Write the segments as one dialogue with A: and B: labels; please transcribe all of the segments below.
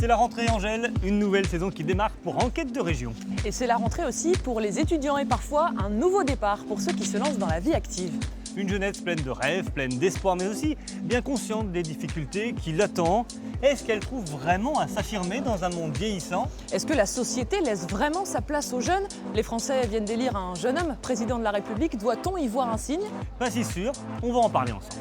A: C'est la rentrée Angèle, une nouvelle saison qui démarre pour Enquête de région.
B: Et c'est la rentrée aussi pour les étudiants et parfois un nouveau départ pour ceux qui se lancent dans la vie active.
A: Une jeunesse pleine de rêves, pleine d'espoir, mais aussi bien consciente des difficultés qui l'attendent. Est-ce qu'elle trouve vraiment à s'affirmer dans un monde vieillissant?
B: Est-ce que la société laisse vraiment sa place aux jeunes? Les Français viennent d'élire un jeune homme président de la République. Doit-on y voir un signe?
A: Pas si sûr, on va en parler ensemble.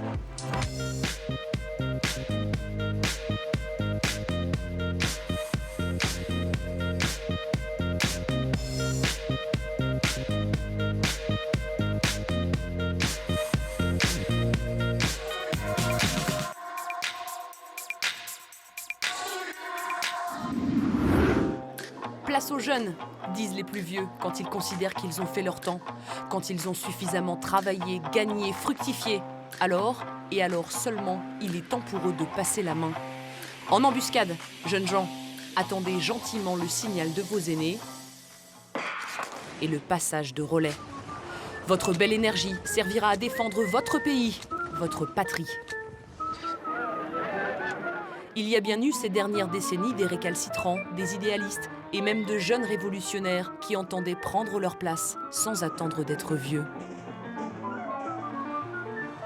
C: Place aux jeunes, disent les plus vieux, quand ils considèrent qu'ils ont fait leur temps, quand ils ont suffisamment travaillé, gagné, fructifié. Alors, et alors seulement, il est temps pour eux de passer la main. En embuscade, jeunes gens, attendez gentiment le signal de vos aînés et le passage de relais. Votre belle énergie servira à défendre votre pays, votre patrie. Il y a bien eu ces dernières décennies des récalcitrants, des idéalistes et même de jeunes révolutionnaires qui entendaient prendre leur place sans attendre d'être vieux.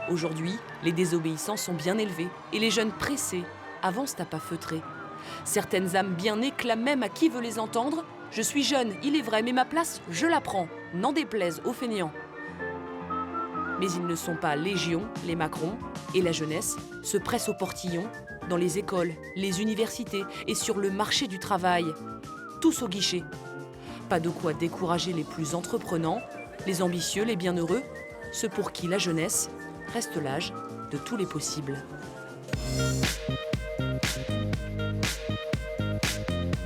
C: Aujourd'hui, les désobéissants sont bien élevés et les jeunes pressés avancent à pas feutrés. Certaines âmes bien nées clament même à qui veut les entendre « Je suis jeune, il est vrai, mais ma place, je la prends, n'en déplaise aux fainéants ». Mais ils ne sont pas légion, les Macron, et la jeunesse se presse au portillon, dans les écoles, les universités et sur le marché du travail. Tous au guichet. Pas de quoi décourager les plus entreprenants, les ambitieux, les bienheureux, ceux pour qui la jeunesse reste l'âge de tous les possibles.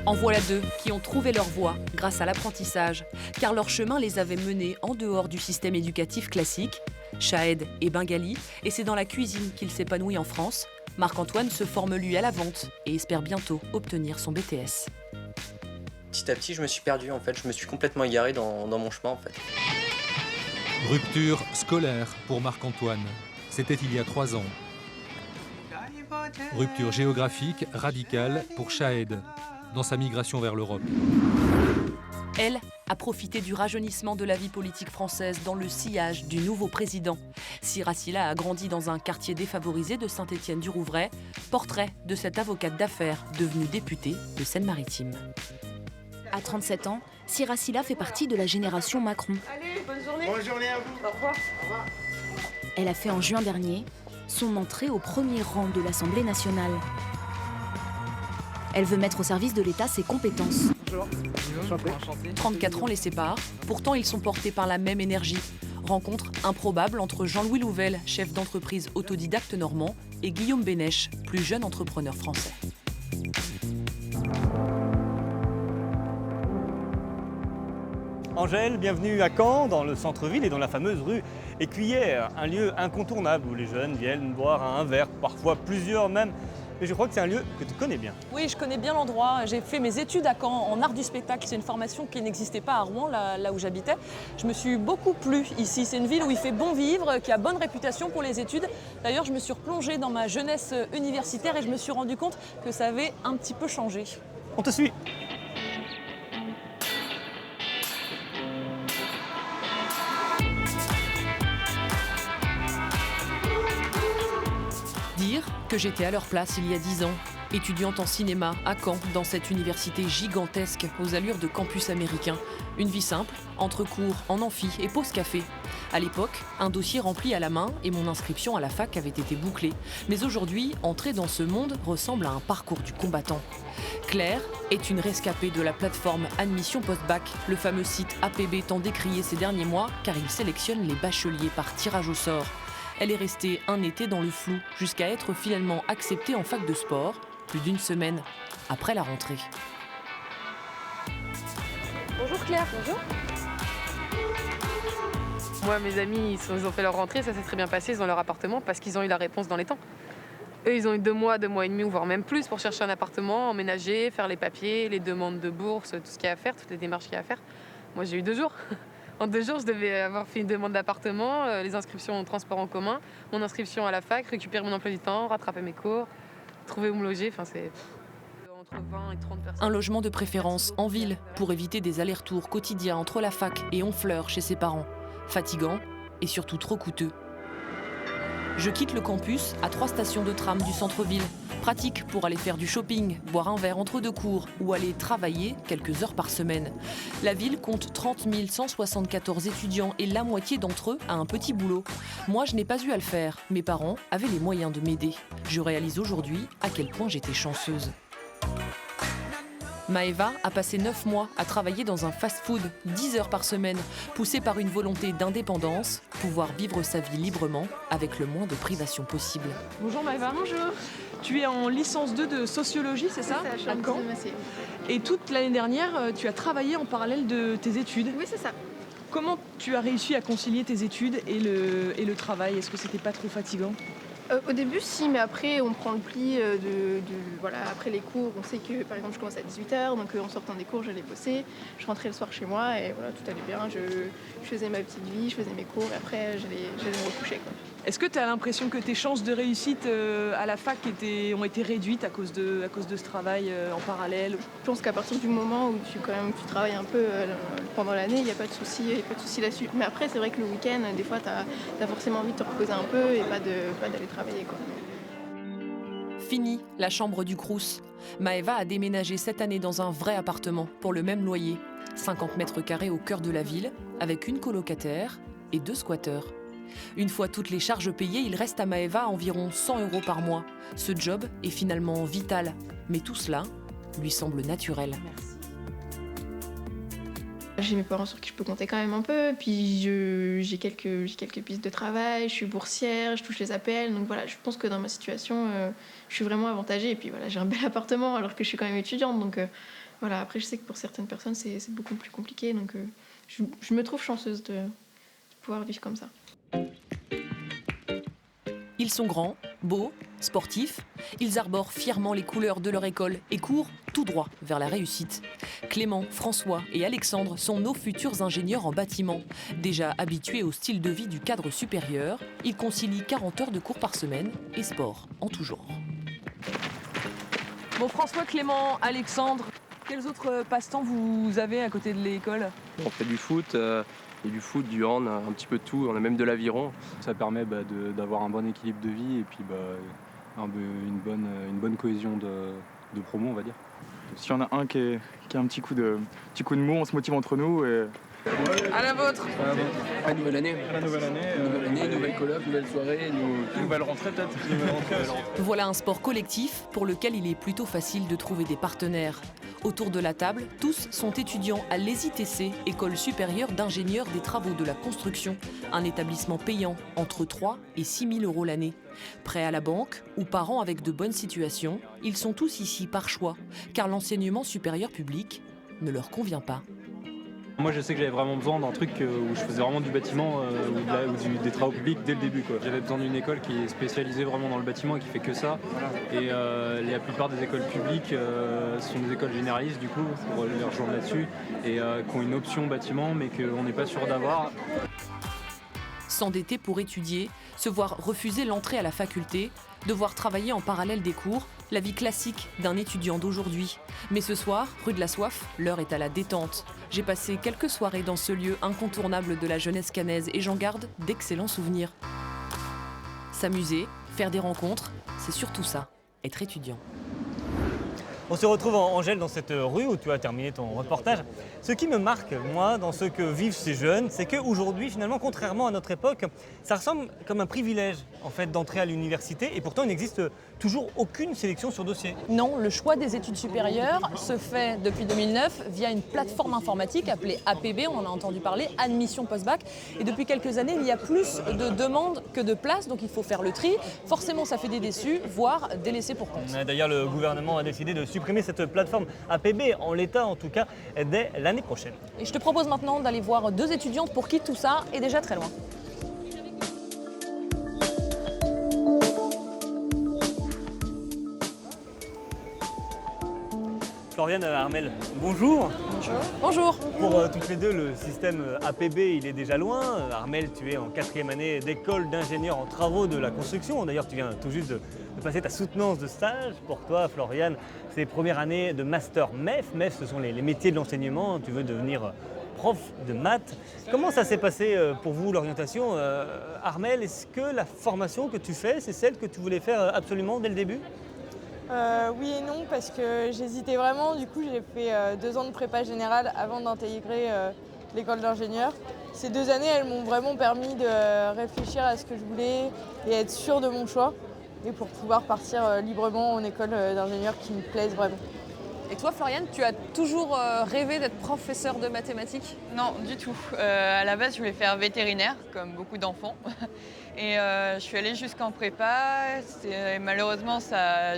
C: En voilà deux qui ont trouvé leur voie grâce à l'apprentissage, car leur chemin les avait menés en dehors du système éducatif classique. Chahed est bengali et c'est dans la cuisine qu'il s'épanouit en France. Marc-Antoine se forme lui à la vente et espère bientôt obtenir son BTS.
D: Petit à petit, je me suis perdu en fait, je me suis complètement égaré dans mon chemin en fait.
E: Rupture scolaire pour Marc-Antoine. C'était il y a 3 ans. Rupture géographique radicale pour Chahed, dans sa migration vers l'Europe.
C: Elle a profité du rajeunissement de la vie politique française dans le sillage du nouveau président. Siracilla a grandi dans un quartier défavorisé de Saint-Étienne-du-Rouvray. Portrait de cette avocate d'affaires devenue députée de Seine-Maritime.
F: À 37 ans, Siracilla fait partie de la génération Macron.
B: Allez, bonne journée.
G: Bonne journée à vous.
B: Au revoir.
F: Elle a fait en juin dernier son entrée au premier rang de l'Assemblée nationale. Elle veut mettre au service de l'État ses compétences.
G: Bonjour.
C: 34 ans les séparent, pourtant ils sont portés par la même énergie. Rencontre improbable entre Jean-Louis Louvel, chef d'entreprise autodidacte normand, et Guillaume Bénèche, plus jeune entrepreneur français.
A: Angèle, bienvenue à Caen, dans le centre-ville et dans la fameuse rue Écuyère, un lieu incontournable où les jeunes viennent boire un verre, parfois plusieurs même. Et je crois que c'est un lieu que tu connais bien.
B: Oui, je connais bien l'endroit. J'ai fait mes études à Caen en art du spectacle. C'est une formation qui n'existait pas à Rouen, là où j'habitais. Je me suis beaucoup plu ici. C'est une ville où il fait bon vivre, qui a bonne réputation pour les études. D'ailleurs, je me suis replongée dans ma jeunesse universitaire et je me suis rendu compte que ça avait un petit peu changé.
A: On te suit.
C: Dire que j'étais à leur place il y a 10 ans, étudiante en cinéma à Caen, dans cette université gigantesque aux allures de campus américain. Une vie simple, entre cours, en amphi et pause café. À l'époque, un dossier rempli à la main et mon inscription à la fac avait été bouclée. Mais aujourd'hui, entrer dans ce monde ressemble à un parcours du combattant. Claire est une rescapée de la plateforme Admission Post-Bac, le fameux site APB tant décrié ces derniers mois, car il sélectionne les bacheliers par tirage au sort. Elle est restée un été dans le flou, jusqu'à être finalement acceptée en fac de sport, plus d'une semaine après la rentrée.
B: Bonjour Claire. Bonjour.
H: Moi, mes amis, ils ont fait leur rentrée, ça s'est très bien passé, ils ont leur appartement parce qu'ils ont eu la réponse dans les temps. Eux, ils ont eu 2 mois et demi, voire même plus pour chercher un appartement, emménager, faire les papiers, les demandes de bourse, tout ce qu'il y a à faire, toutes les démarches qu'il y a à faire. Moi, j'ai eu 2 jours. En 2 jours, je devais avoir fait une demande d'appartement, les inscriptions en transport en commun, mon inscription à la fac, récupérer mon emploi du temps, rattraper mes cours, trouver où me loger. Enfin, c'est... entre 20 et 30 personnes.
C: Un logement de préférence en ville pour éviter des allers-retours quotidiens entre la fac et Honfleur chez ses parents. Fatigant et surtout trop coûteux. Je quitte le campus à 3 stations de tram du centre-ville. Pratique pour aller faire du shopping, boire un verre entre 2 cours ou aller travailler quelques heures par semaine. La ville compte 30 174 étudiants et la moitié d'entre eux a un petit boulot. Moi, je n'ai pas eu à le faire. Mes parents avaient les moyens de m'aider. Je réalise aujourd'hui à quel point j'étais chanceuse. Maëva a passé 9 mois à travailler dans un fast-food, 10 heures par semaine, poussée par une volonté d'indépendance, pouvoir vivre sa vie librement avec le moins de privations possible.
B: Bonjour Maëva.
G: Bonjour.
B: Tu es en licence 2 de sociologie, c'est ça,
G: je suis
B: à
G: en
B: Caen.
G: deuxième Massé.
B: Et toute l'année dernière, tu as travaillé en parallèle de tes études.
G: Oui, c'est ça.
B: Comment tu as réussi à concilier tes études et le travail? Est-ce que c'était pas trop fatigant?
G: Au début, si, mais après, on prend le pli voilà, après les cours. On sait que, par exemple, je commence à 18h, donc en sortant des cours, j'allais bosser. Je rentrais le soir chez moi et voilà, tout allait bien. Je faisais ma petite vie, je faisais mes cours et après, j'allais me recoucher, quoi.
B: Est-ce que tu as l'impression que tes chances de réussite à la fac ont été réduites à cause de ce travail en parallèle?
G: Je pense qu'à partir du moment où tu travailles un peu pendant l'année, il n'y a pas de souci là-dessus. Mais après, c'est vrai que le week-end, des fois, tu as forcément envie de te reposer un peu et pas d'aller travailler, quoi.
C: Fini la chambre du Crous. Maëva a déménagé cette année dans un vrai appartement pour le même loyer. 50 mètres carrés au cœur de la ville, avec une colocataire et 2 squatteurs. Une fois toutes les charges payées, il reste à Maëva environ 100 € par mois. Ce job est finalement vital, mais tout cela lui semble naturel.
G: J'ai mes parents sur qui je peux compter quand même un peu, puis j'ai quelques pistes de travail, je suis boursière, je touche les APL, donc voilà, je pense que dans ma situation, je suis vraiment avantagée, et puis voilà, j'ai un bel appartement alors que je suis quand même étudiante, donc voilà, après je sais que pour certaines personnes c'est beaucoup plus compliqué, donc je me trouve chanceuse de pouvoir vivre comme ça.
C: Ils sont grands, beaux, sportifs. Ils arborent fièrement les couleurs de leur école et courent tout droit vers la réussite. Clément, François et Alexandre sont nos futurs ingénieurs en bâtiment. Déjà habitués au style de vie du cadre supérieur, ils concilient 40 heures de cours par semaine et sport en tout genre.
B: Bon, François, Clément, Alexandre, quels autres passe-temps vous avez à côté de l'école?
I: On fait du foot, et du foot, du hand, un petit peu de tout. On a même de l'aviron.
J: Ça permet d'avoir un bon équilibre de vie et puis une bonne cohésion de promo, on va dire.
K: S'il y en a un qui a un petit coup de mou, on se motive entre nous. Et...
B: À la vôtre.
I: Nouvelle année. Nouvelle coloc, nouvelle soirée,
K: nouvelle rentrée peut-être.
C: Voilà un sport collectif pour lequel il est plutôt facile de trouver des partenaires. Autour de la table, tous sont étudiants à l'ESITC, École supérieure d'ingénieurs des travaux de la construction, un établissement payant entre 3 et 6 000 € l'année. Prêts à la banque ou parents avec de bonnes situations, ils sont tous ici par choix, car l'enseignement supérieur public ne leur convient pas.
J: Moi, je sais que j'avais vraiment besoin d'un truc où je faisais vraiment du bâtiment ou des travaux publics dès le début, quoi. J'avais besoin d'une école qui est spécialisée vraiment dans le bâtiment et qui fait que ça. Et la plupart des écoles publiques sont des écoles généralistes, du coup, pour les rejoindre là-dessus, et qui ont une option bâtiment, mais qu'on n'est pas sûr d'avoir.
C: S'endetter pour étudier, se voir refuser l'entrée à la faculté, devoir travailler en parallèle des cours, la vie classique d'un étudiant d'aujourd'hui. Mais ce soir, rue de la Soif, l'heure est à la détente. J'ai passé quelques soirées dans ce lieu incontournable de la jeunesse caennaise et j'en garde d'excellents souvenirs. S'amuser, faire des rencontres, c'est surtout ça, être étudiant.
A: On se retrouve Angèle dans cette rue où tu as terminé ton reportage. Ce qui me marque, moi, dans ce que vivent ces jeunes, c'est qu'aujourd'hui, finalement, contrairement à notre époque, ça ressemble comme un privilège en fait, d'entrer à l'université et pourtant il n'existe toujours aucune sélection sur dossier.
B: Non, le choix des études supérieures se fait depuis 2009 via une plateforme informatique appelée APB, on en a entendu parler, Admission Post-Bac. Et depuis quelques années, il y a plus de demandes que de places, donc il faut faire le tri. Forcément, ça fait des déçus, voire des laissés pour compte.
A: D'ailleurs, le gouvernement a décidé de supprimer cette plateforme APB, en l'état en tout cas, dès l'année prochaine.
B: Et je te propose maintenant d'aller voir 2 étudiantes pour qui tout ça est déjà très loin.
A: Floriane Armel, bonjour.
B: Bonjour.
A: Pour toutes les deux, le système APB, il est déjà loin. Armelle, tu es en 4e année d'école d'ingénieur en travaux de la construction. D'ailleurs, tu viens tout juste de passer ta soutenance de stage. Pour toi, Floriane, c'est première année de master MEF. MEF, ce sont les métiers de l'enseignement. Tu veux devenir prof de maths. Comment ça s'est passé pour vous, l'orientation Armelle, est-ce que la formation que tu fais, c'est celle que tu voulais faire absolument dès le début?
L: Oui et non, parce que j'hésitais vraiment. Du coup, j'ai fait 2 ans de prépa générale avant d'intégrer l'école d'ingénieur. Ces 2 années, elles m'ont vraiment permis de réfléchir à ce que je voulais et être sûre de mon choix. Et pour pouvoir partir librement en école d'ingénieur qui me plaise vraiment.
B: Et toi, Floriane, tu as toujours rêvé d'être professeur de mathématiques?
M: Non, du tout. À la base, je voulais faire vétérinaire, comme beaucoup d'enfants. Et je suis allée jusqu'en prépa. Malheureusement, ça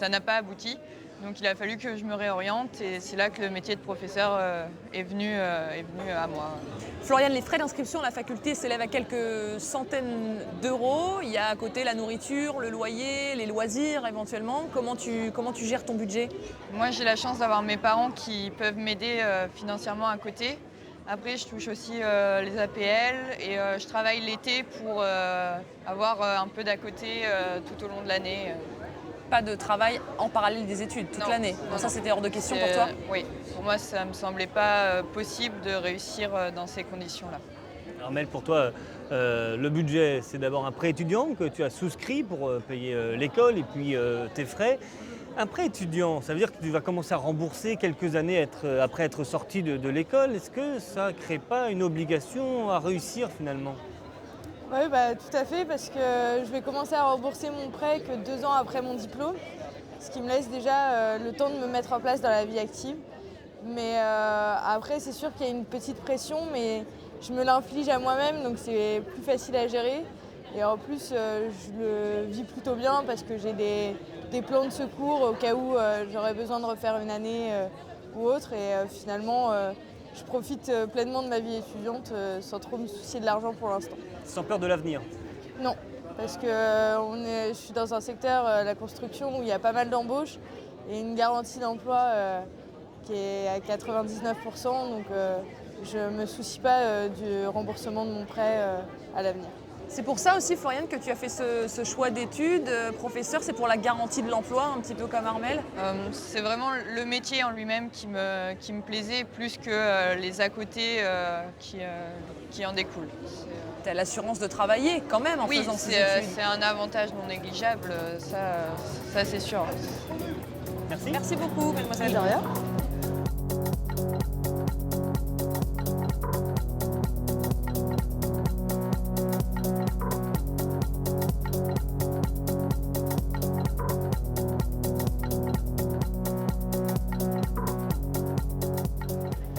M: n'a pas abouti. Donc il a fallu que je me réoriente et c'est là que le métier de professeur est venu à moi.
B: Floriane, les frais d'inscription à la faculté s'élèvent à quelques centaines d'euros. Il y a à côté la nourriture, le loyer, les loisirs éventuellement. Comment tu gères ton budget?
M: Moi, j'ai la chance d'avoir mes parents qui peuvent m'aider financièrement à côté. Après, je touche aussi les APL et je travaille l'été pour avoir un peu d'à côté tout au long de l'année.
B: Pas de travail en parallèle des études toute l'année? Ça, c'était hors de question pour toi?
M: Oui, pour moi, ça ne me semblait pas possible de réussir dans ces conditions-là.
A: Armelle, pour toi, le budget, c'est d'abord un prêt étudiant que tu as souscrit pour payer l'école et puis tes frais. Un prêt étudiant, ça veut dire que tu vas commencer à rembourser quelques années après être sorti de l'école. Est-ce que ça ne crée pas une obligation à réussir finalement?
L: Oui, tout à fait, parce que je vais commencer à rembourser mon prêt que 2 ans après mon diplôme, ce qui me laisse déjà le temps de me mettre en place dans la vie active. Mais après, c'est sûr qu'il y a une petite pression, mais je me l'inflige à moi-même, donc c'est plus facile à gérer. Et en plus, je le vis plutôt bien parce que j'ai des plans de secours au cas où j'aurais besoin de refaire une année ou autre. Et finalement, je profite pleinement de ma vie étudiante sans trop me soucier de l'argent pour l'instant.
A: Sans peur de l'avenir? Non,
L: parce que je suis dans un secteur, la construction, où il y a pas mal d'embauches et une garantie d'emploi qui est à 99%. Donc je ne me soucie pas du remboursement de mon prêt à l'avenir.
B: C'est pour ça aussi, Floriane, que tu as fait ce choix d'études. Professeur, c'est pour la garantie de l'emploi, un petit peu comme Armelle?
M: C'est vraiment le métier en lui-même qui me plaisait plus que les à côté qui en découlent.
B: Tu as l'assurance de travailler quand même en faisant ces études.
M: Oui, c'est un avantage non négligeable, ça c'est sûr.
A: Merci.
B: Merci beaucoup, mademoiselle.
L: De rien.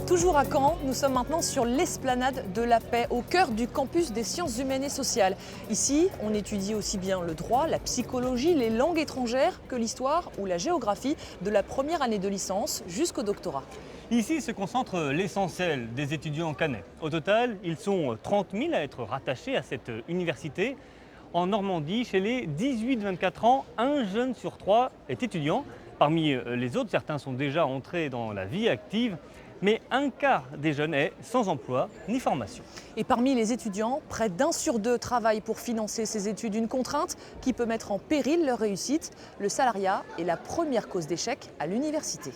B: Toujours à Caen, nous sommes maintenant sur l'esplanade de la Paix, au cœur du campus des sciences humaines et sociales. Ici, on étudie aussi bien le droit, la psychologie, les langues étrangères que l'histoire ou la géographie, de la première année de licence jusqu'au doctorat.
A: Ici se concentre l'essentiel des étudiants caennais. Au total, ils sont 30 000 à être rattachés à cette université. En Normandie, chez les 18-24 ans, 1 jeune sur 3 est étudiant. Parmi les autres, certains sont déjà entrés dans la vie active. Mais 1/4 des jeunes est sans emploi ni formation.
B: Et parmi les étudiants, près d'1 sur 2 travaillent pour financer ces études. Une contrainte qui peut mettre en péril leur réussite. Le salariat est la première cause d'échec à l'université.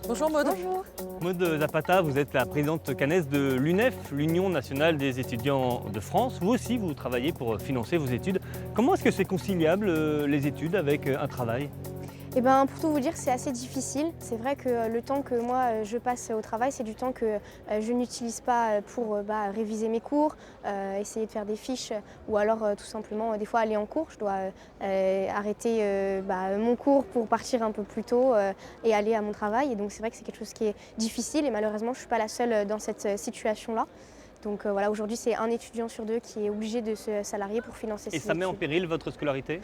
B: Bonjour Maud.
L: Bonjour.
A: Maud Zapata, vous êtes la présidente caennaise de l'UNEF, l'Union nationale des étudiants de France. Vous aussi, vous travaillez pour financer vos études. Comment est-ce que c'est conciliable les études avec un travail ?
N: Eh ben, pour tout vous dire, c'est assez difficile. C'est vrai que le temps que moi je passe au travail, c'est du temps que je n'utilise pas pour réviser mes cours, essayer de faire des fiches ou alors tout simplement des fois aller en cours. Je dois arrêter mon cours pour partir un peu plus tôt et aller à mon travail. Et donc c'est vrai que c'est quelque chose qui est difficile et malheureusement je ne suis pas la seule dans cette situation-là. Donc voilà, aujourd'hui c'est 1 étudiant sur 2 qui est obligé de se salarier pour financer ses études.
A: Et ça met en péril votre scolarité ?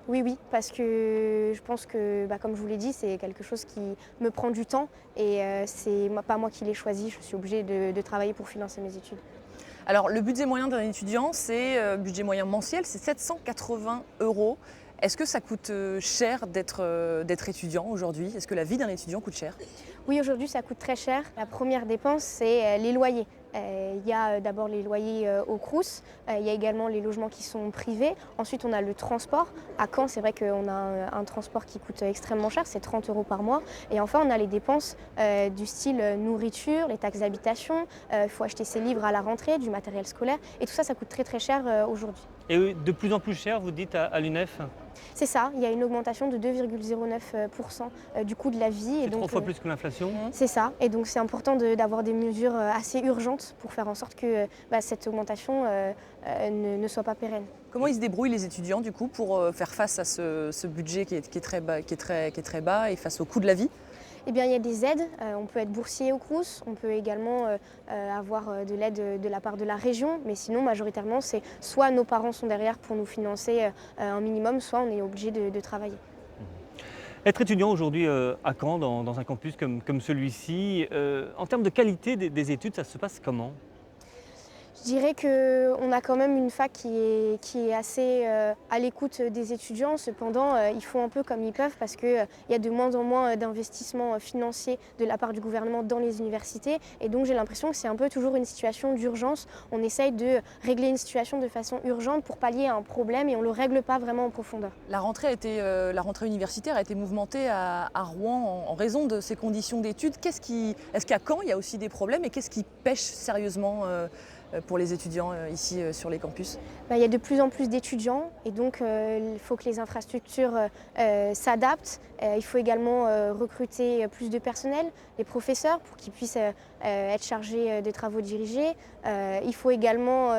N: Oui, parce que je pense que, comme je vous l'ai dit, c'est quelque chose qui me prend du temps et c'est pas moi qui l'ai choisi, je suis obligée de travailler pour financer mes études.
B: Alors le budget moyen d'un étudiant, c'est budget moyen mensuel, c'est 780 €. Est-ce que ça coûte cher d'être étudiant aujourd'hui? Est-ce que la vie d'un étudiant coûte cher?
N: Oui, aujourd'hui ça coûte très cher. La première dépense, c'est les loyers. Il y a d'abord les loyers au Crous, il y a également les logements qui sont privés. Ensuite, on a le transport. À Caen, c'est vrai qu'on a un transport qui coûte extrêmement cher, c'est 30 € par mois. Et enfin, on a les dépenses du style nourriture, les taxes d'habitation. Il faut acheter ses livres à la rentrée, du matériel scolaire. Et tout ça, ça coûte très très cher aujourd'hui.
A: Et de plus en plus cher, vous dites, à l'UNEF?
N: C'est ça, il y a une augmentation de 2,09% du coût de la vie.
A: C'est 3 fois plus que l'inflation?
N: C'est ça, et donc c'est important d'avoir des mesures assez urgentes pour faire en sorte que cette augmentation ne soit pas pérenne.
B: Comment ils se débrouillent les étudiants du coup pour faire face à ce budget qui est très bas et face au coût de la vie?
N: Eh bien, il y a des aides. On peut être boursier au Crous, on peut également avoir de l'aide de la part de la région, mais sinon, majoritairement, c'est soit nos parents sont derrière pour nous financer un minimum, soit on est obligé de travailler.
A: Être étudiant aujourd'hui à Caen, dans un campus comme celui-ci, en termes de qualité des études, ça se passe comment?
N: Je dirais qu'on a quand même une fac qui est assez à l'écoute des étudiants. Cependant, ils font un peu comme ils peuvent parce qu'il y a de moins en moins d'investissements financiers de la part du gouvernement dans les universités. Et donc j'ai l'impression que c'est un peu toujours une situation d'urgence. On essaye de régler une situation de façon urgente pour pallier à un problème et on ne le règle pas vraiment en profondeur.
B: La rentrée universitaire a été mouvementée à Rouen en raison de ces conditions d'études. Est-ce qu'à Caen, il y a aussi des problèmes et qu'est-ce qui pêche sérieusement pour les étudiants ici sur les campus?
N: Il y a de plus en plus d'étudiants et donc il faut que les infrastructures s'adaptent. Il faut également recruter plus de personnel, des professeurs pour qu'ils puissent être chargés de travaux dirigés. Il faut également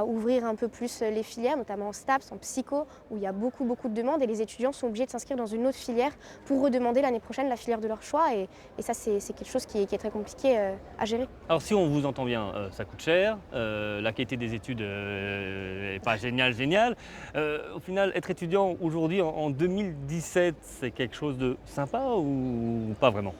N: ouvrir un peu plus les filières, notamment en STAPS, en psycho, où il y a beaucoup de demandes et les étudiants sont obligés de s'inscrire dans une autre filière pour redemander l'année prochaine la filière de leur choix et ça c'est quelque chose qui est très compliqué à gérer.
A: Alors si on vous entend bien, ça coûte cher, la qualité des études n'est pas géniale. Au final, être étudiant aujourd'hui en 2017, c'est quelque chose de sympa ou pas vraiment?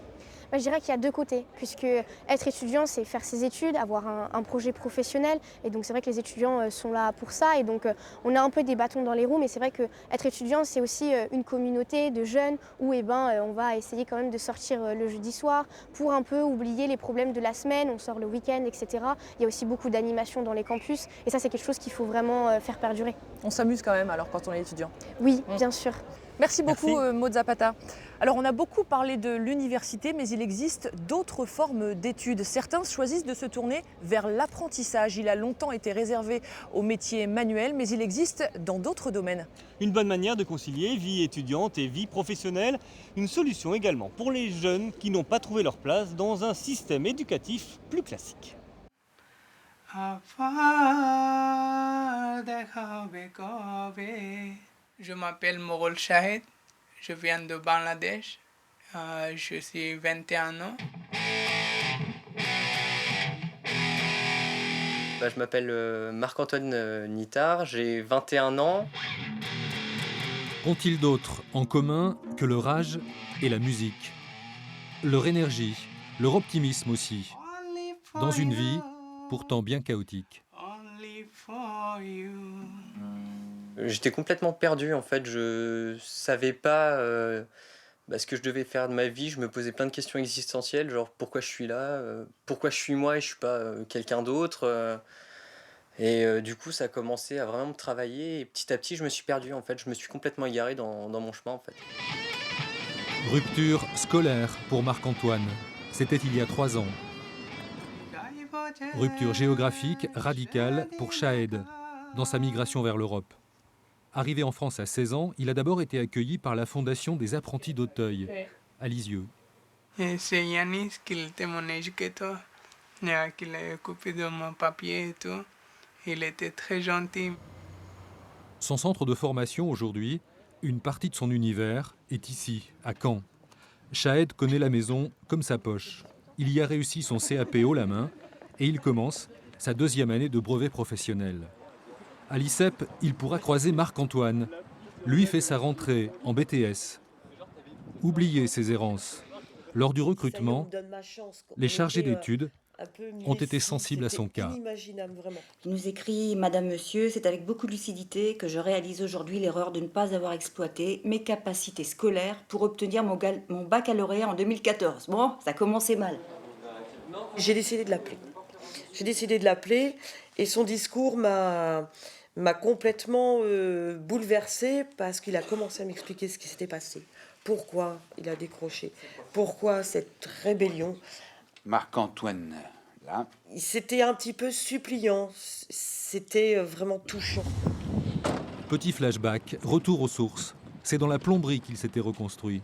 N: Je dirais qu'il y a deux côtés, puisque être étudiant, c'est faire ses études, avoir un projet professionnel. Et donc c'est vrai que les étudiants sont là pour ça. Et donc on a un peu des bâtons dans les roues, mais c'est vrai qu'être étudiant, c'est aussi une communauté de jeunes où on va essayer quand même de sortir le jeudi soir pour un peu oublier les problèmes de la semaine. On sort le week-end, etc. Il y a aussi beaucoup d'animations dans les campus. Et ça, c'est quelque chose qu'il faut vraiment faire perdurer.
B: On s'amuse quand même alors quand on est étudiant?
N: Oui, bien sûr.
B: Merci beaucoup Maud Zapata. Alors on a beaucoup parlé de l'université, mais il existe d'autres formes d'études. Certains choisissent de se tourner vers l'apprentissage. Il a longtemps été réservé aux métiers manuels, mais il existe dans d'autres domaines.
A: Une bonne manière de concilier vie étudiante et vie professionnelle. Une solution également pour les jeunes qui n'ont pas trouvé leur place dans un système éducatif plus classique.
O: Je m'appelle Moghol Shahid, je viens de Bangladesh, je suis 21 ans.
D: Je m'appelle Marc-Antoine Nittard, j'ai 21 ans.
E: Ont-ils d'autres en commun que leur âge et la musique? Leur énergie, leur optimisme aussi, dans une vie pourtant bien chaotique.
D: J'étais complètement perdu en fait, je savais pas ce que je devais faire de ma vie, je me posais plein de questions existentielles, genre pourquoi je suis là, pourquoi je suis moi et je suis pas quelqu'un d'autre. Du coup ça a commencé à vraiment me travailler et petit à petit je me suis perdu en fait, je me suis complètement égaré dans mon chemin en fait.
E: Rupture scolaire pour Marc-Antoine, c'était il y a 3 ans. Rupture géographique radicale pour Shahed, dans sa migration vers l'Europe. Arrivé en France à 16 ans, il a d'abord été accueilli par la Fondation des apprentis d'Auteuil, à Lisieux.
O: C'est Yanis qui était mon éducateur, qui a occupé de mon papier et tout. Il était très gentil.
E: Son centre de formation aujourd'hui, une partie de son univers, est ici, à Caen. Shahed connaît la maison comme sa poche. Il y a réussi son CAP haut la main et il commence sa 2e année de brevet professionnel. À l'ICEP, il pourra croiser Marc-Antoine. Lui fait sa rentrée en BTS. Oubliez ses errances. Lors du recrutement, les chargés d'études ont été sensibles à son cas.
P: Il nous écrit « Madame, Monsieur, c'est avec beaucoup de lucidité que je réalise aujourd'hui l'erreur de ne pas avoir exploité mes capacités scolaires pour obtenir mon baccalauréat en 2014. » Bon, ça commençait mal.
Q: J'ai décidé de l'appeler et son discours m'a complètement bouleversée parce qu'il a commencé à m'expliquer ce qui s'était passé. Pourquoi il a décroché, pourquoi cette rébellion.
R: Marc-Antoine, là.
Q: C'était un petit peu suppliant, c'était vraiment touchant.
E: Petit flashback, retour aux sources. C'est dans la plomberie qu'il s'était reconstruit.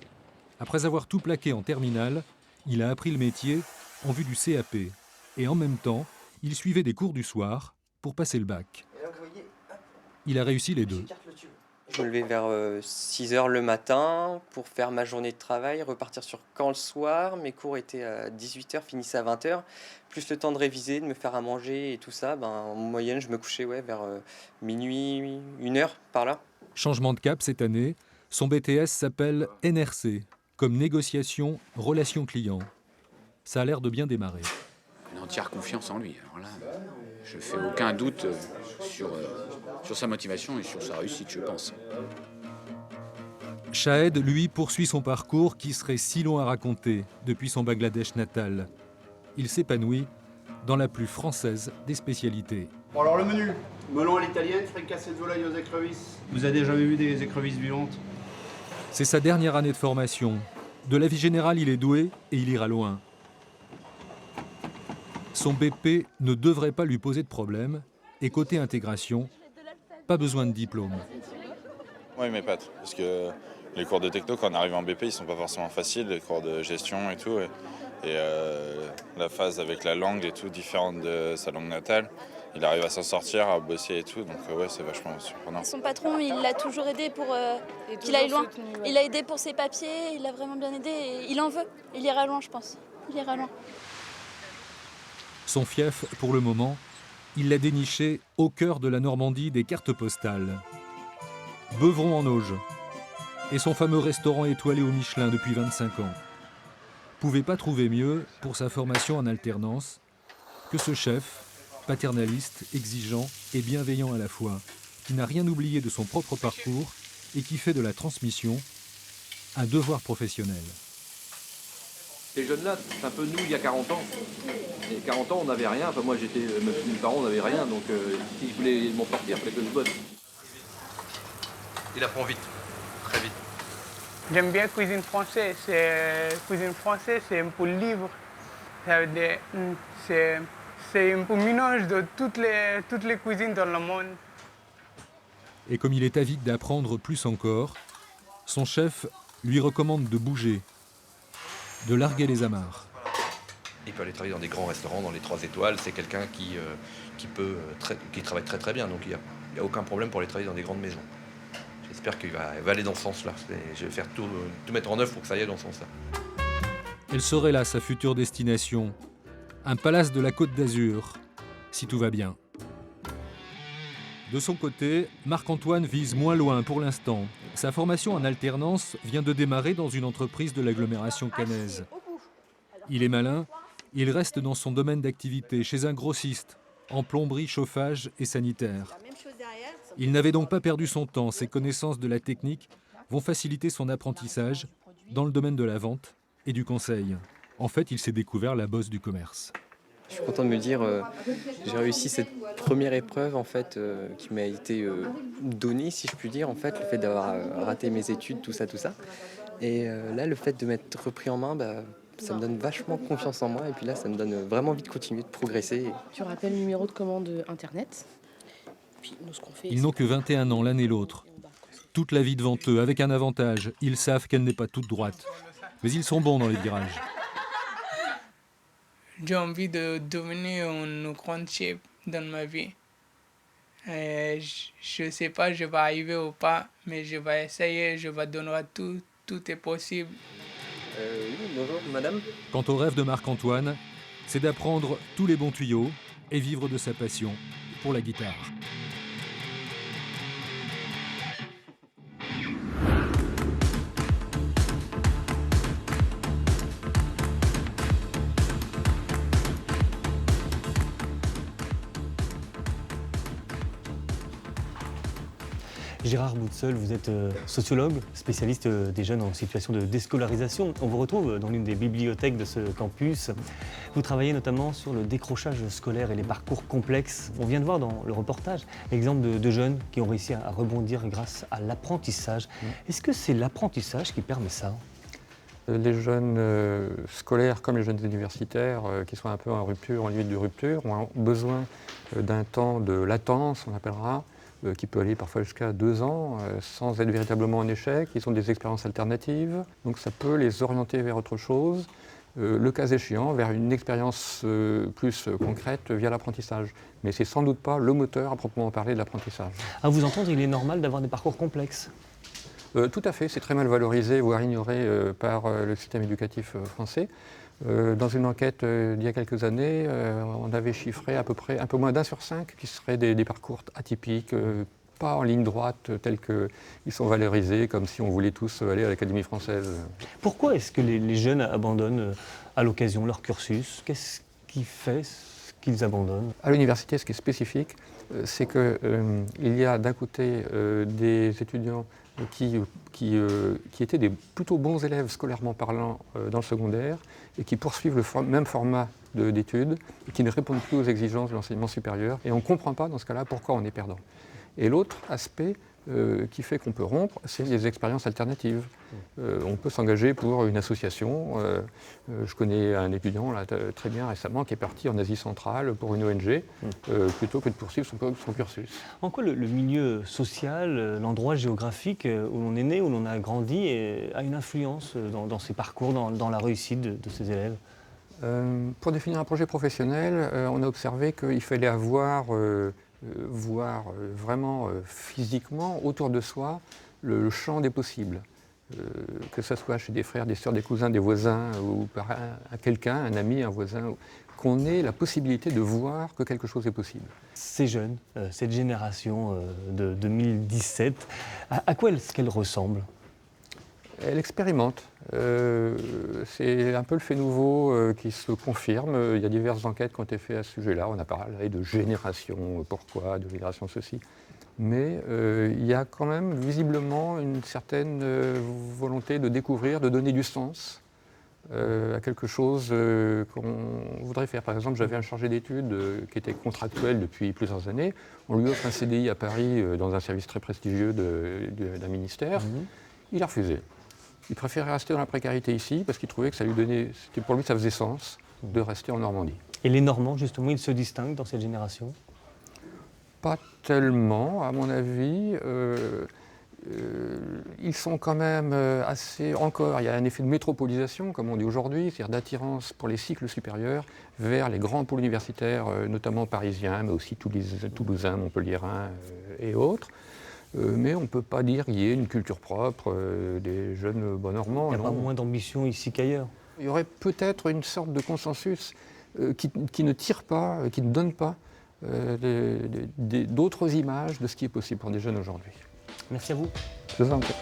E: Après avoir tout plaqué en terminale, il a appris le métier en vue du CAP. Et en même temps, il suivait des cours du soir pour passer le bac. Il a réussi les deux.
D: Je me levais vers 6h le matin pour faire ma journée de travail, repartir sur Caen le soir. Mes cours étaient à 18h, finissaient à 20h. Plus le temps de réviser, de me faire à manger et tout ça. En moyenne, je me couchais vers minuit, 1h par là.
E: Changement de cap cette année, son BTS s'appelle NRC, comme négociation, relation client. Ça a l'air de bien démarrer.
R: Une entière confiance en lui. Alors là, je ne fais aucun doute sur sa motivation et sur sa réussite, je pense.
E: Shahed, lui, poursuit son parcours qui serait si long à raconter depuis son Bangladesh natal. Il s'épanouit dans la plus française des spécialités.
S: Bon alors le menu, melon à l'italienne, fricassé de volaille aux écrevisses. Vous avez déjà vu des écrevisses vivantes?
E: C'est sa dernière année de formation. De la vie générale, il est doué et il ira loin. Son BP ne devrait pas lui poser de problème. Et côté intégration, pas besoin de diplôme.
T: Oui, mais pas trop. Parce que les cours de techno, quand on arrive en BP, ils sont pas forcément faciles. Les cours de gestion et tout. Et la phase avec la langue et tout, différente de sa langue natale. Il arrive à s'en sortir, à bosser et tout. Donc ouais, c'est vachement surprenant.
U: Son patron, il l'a toujours aidé pour qu'il aille loin. Il l'a aidé pour ses papiers, il l'a vraiment bien aidé. Et il en veut. Il ira loin, je pense. Il ira loin.
E: Son fief, pour le moment, il l'a déniché au cœur de la Normandie des cartes postales. Beuvron en Auge et son fameux restaurant étoilé au Michelin depuis 25 ans. Pouvait pas trouver mieux pour sa formation en alternance que ce chef, paternaliste, exigeant et bienveillant à la fois, qui n'a rien oublié de son propre parcours et qui fait de la transmission un devoir professionnel.
V: Ces jeunes-là, c'est un peu nous il y a 40 ans. Et 40 ans, on n'avait rien. Enfin, moi, mes parents n'avaient rien, donc s'ils voulaient m'en sortir, il fallait que je bosse.
W: Il apprend vite, très vite.
O: J'aime bien cuisine française. Cuisine française, c'est un peu libre. C'est un peu mélange de toutes les cuisines dans le monde.
E: Et comme il est avide d'apprendre plus encore, son chef lui recommande de bouger, de larguer les amarres.
W: Il peut aller travailler dans des grands restaurants, dans les 3 étoiles. C'est quelqu'un qui travaille très très bien. Donc il n'y a aucun problème pour aller travailler dans des grandes maisons. J'espère qu'il va aller dans ce sens-là. Je vais faire tout mettre en œuvre pour que ça aille dans ce sens-là.
E: Elle serait là, sa future destination. Un palace de la Côte d'Azur, si tout va bien. De son côté, Marc-Antoine vise moins loin pour l'instant. Sa formation en alternance vient de démarrer dans une entreprise de l'agglomération caennaise. Il est malin, il reste dans son domaine d'activité, chez un grossiste, en plomberie, chauffage et sanitaire. Il n'avait donc pas perdu son temps. Ses connaissances de la technique vont faciliter son apprentissage dans le domaine de la vente et du conseil. En fait, il s'est découvert la bosse du commerce.
D: Je suis content de me dire j'ai réussi cette première épreuve en fait, qui m'a été donnée, si je puis dire, en fait, le fait d'avoir raté mes études, tout ça. Et là, le fait de m'être repris en main, ça me donne vachement confiance en moi. Et puis là, ça me donne vraiment envie de continuer, de progresser.
X: Tu rappelles le numéro de commande Internet. Puis nous, ce qu'on fait,
E: ils n'ont que 21 ans l'un et l'autre. Toute la vie devant eux, avec un avantage. Ils savent qu'elle n'est pas toute droite. Mais ils sont bons dans les virages.
O: J'ai envie de devenir un grand chef dans ma vie. Je ne sais pas si je vais arriver ou pas, mais je vais essayer, je vais donner tout, tout est possible.
D: Oui, bonjour madame.
E: Quant au rêve de Marc-Antoine, c'est d'apprendre tous les bons tuyaux et vivre de sa passion pour la guitare.
A: Gérard Boutseul, vous êtes sociologue, spécialiste des jeunes en situation de déscolarisation. On vous retrouve dans l'une des bibliothèques de ce campus. Vous travaillez notamment sur le décrochage scolaire et les parcours complexes. On vient de voir dans le reportage l'exemple de jeunes qui ont réussi à rebondir grâce à l'apprentissage. Est-ce que c'est l'apprentissage qui permet ça ?
F: Les jeunes scolaires comme les jeunes universitaires qui sont un peu en rupture, en limite de rupture, ont besoin d'un temps de latence, on appellera, qui peut aller parfois jusqu'à 2 ans, sans être véritablement en échec. Ils ont des expériences alternatives, donc ça peut les orienter vers autre chose, le cas échéant, vers une expérience plus concrète via l'apprentissage. Mais c'est sans doute pas le moteur à proprement parler de l'apprentissage.
A: À vous entendre, il est normal d'avoir des parcours complexes ?
F: Tout à fait, c'est très mal valorisé, voire ignoré par le système éducatif français. Dans une enquête d'il y a quelques années, on avait chiffré à peu près un peu moins d'1 sur 5 qui seraient des parcours atypiques, pas en ligne droite tels qu'ils sont valorisés, comme si on voulait tous aller à l'Académie française.
A: Pourquoi est-ce que les jeunes abandonnent à l'occasion leur cursus ? Qu'est-ce qui fait qu'ils abandonnent ?
F: À l'université, ce qui est spécifique, c'est qu'il y a d'un côté des étudiants qui étaient des plutôt bons élèves scolairement parlant dans le secondaire et qui poursuivent le même format d'études et qui ne répondent plus aux exigences de l'enseignement supérieur. Et on ne comprend pas dans ce cas-là pourquoi on est perdant. Et l'autre aspect qui fait qu'on peut rompre, c'est les expériences alternatives. On peut s'engager pour une association. Je connais un étudiant là, très bien récemment qui est parti en Asie centrale pour une ONG plutôt que de poursuivre son cursus.
A: En quoi le milieu social, l'endroit géographique où l'on est né, où l'on a grandi, a une influence dans ces parcours, dans la réussite de ces élèves ?
F: Pour définir un projet professionnel, on a observé qu'il fallait avoir voir vraiment physiquement autour de soi le champ des possibles. Que ce soit chez des frères, des sœurs, des cousins, des voisins ou par quelqu'un, un ami, un voisin, qu'on ait la possibilité de voir que quelque chose est possible.
A: Ces jeunes, cette génération de 2017, à quoi est-ce qu'elle ressemble ?
F: Elle expérimente. C'est un peu le fait nouveau qui se confirme. Il y a diverses enquêtes qui ont été faites à ce sujet-là. On a parlé de génération, pourquoi, de génération ceci. Mais il y a quand même visiblement une certaine volonté de découvrir, de donner du sens à quelque chose qu'on voudrait faire. Par exemple, j'avais un chargé d'études qui était contractuel depuis plusieurs années. On lui offre un CDI à Paris dans un service très prestigieux d'un ministère. Il a refusé. Il préférait rester dans la précarité ici parce qu'il trouvait que ça lui donnait, pour lui ça faisait sens de rester en Normandie.
A: Et les Normands, justement, ils se distinguent dans cette génération ?
F: Pas tellement, à mon avis. Ils sont quand même assez... Encore, il y a un effet de métropolisation, comme on dit aujourd'hui, c'est-à-dire d'attirance pour les cycles supérieurs vers les grands pôles universitaires, notamment parisiens, mais aussi toulousains, montpelliérains et autres. Mais on ne peut pas dire qu'il y ait une culture propre des jeunes Normands.
A: Il n'y a pas moins d'ambition ici qu'ailleurs.
F: Il y aurait peut-être une sorte de consensus qui ne tire pas, qui ne donne pas d'autres images de ce qui est possible pour des jeunes aujourd'hui.
A: Merci à vous.
F: Je vous en prie.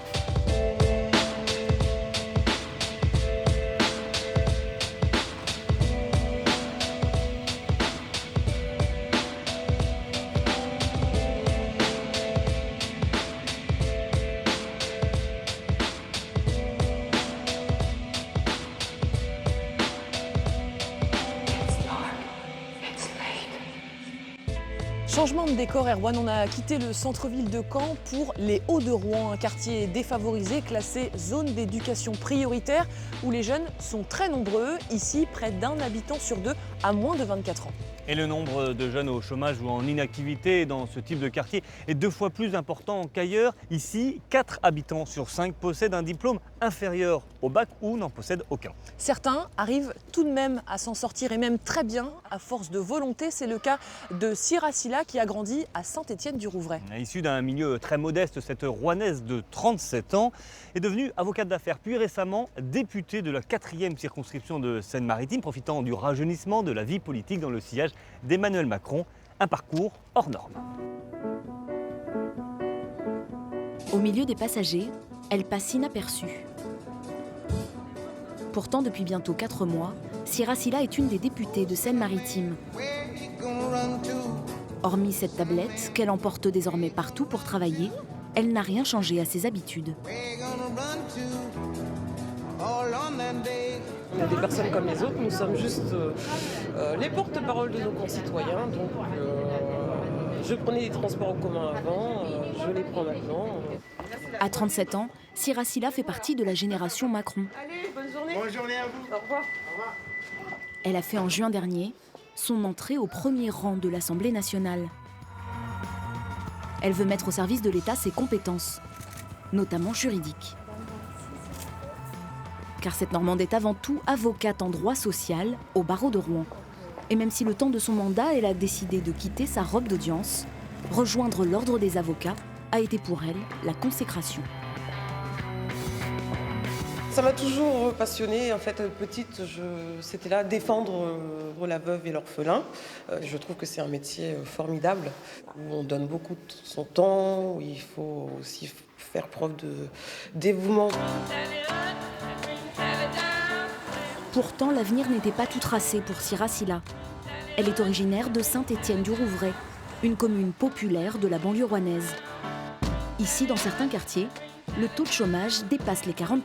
B: Changement de décor, Erwan, on a quitté le centre-ville de Caen pour les Hauts-de-Rouen, un quartier défavorisé classé zone d'éducation prioritaire où les jeunes sont très nombreux. Ici, près d'1 habitant sur 2 a moins de 24 ans.
A: Et le nombre de jeunes au chômage ou en inactivité dans ce type de quartier est 2 fois plus important qu'ailleurs. Ici, 4 habitants sur 5 possèdent un diplôme inférieur au bac ou n'en possèdent aucun.
B: Certains arrivent tout de même à s'en sortir et même très bien à force de volonté. C'est le cas de Siracilla qui a grandi à Saint-Étienne-du-Rouvray.
A: Issue d'un milieu très modeste, cette Rouennaise de 37 ans est devenue avocate d'affaires, puis récemment députée de la 4e circonscription de Seine-Maritime, profitant du rajeunissement de la vie politique dans le sillage d'Emmanuel Macron, un parcours hors norme.
G: Au milieu des passagers, elle passe inaperçue. Pourtant, depuis bientôt 4 mois, Siracilla est une des députées de Seine-Maritime. Hormis cette tablette qu'elle emporte désormais partout pour travailler, elle n'a rien changé à ses habitudes.
H: On est des personnes comme les autres, nous sommes juste les porte-paroles de nos concitoyens. Donc, je prenais les transports en commun avant, je les prends maintenant.
G: À 37 ans, Siracilla fait partie de la génération Macron.
H: Allez, bonne journée.
S: Bonne journée à vous.
H: Au revoir.
G: Elle a fait en juin dernier son entrée au premier rang de l'Assemblée nationale. Elle veut mettre au service de l'État ses compétences, notamment juridiques. Car cette Normande est avant tout avocate en droit social au barreau de Rouen. Et même si le temps de son mandat, elle a décidé de quitter sa robe d'audience, rejoindre l'ordre des avocats a été pour elle la consécration.
H: Ça m'a toujours passionnée. En fait, petite, c'était là défendre la veuve et l'orphelin. Je trouve que c'est un métier formidable où on donne beaucoup de son temps, où il faut aussi faire preuve de dévouement.
G: Pourtant, l'avenir n'était pas tout tracé pour Siracilla. Elle est originaire de Saint-Étienne-du-Rouvray, une commune populaire de la banlieue rouennaise. Ici, dans certains quartiers, le taux de chômage dépasse les 40%.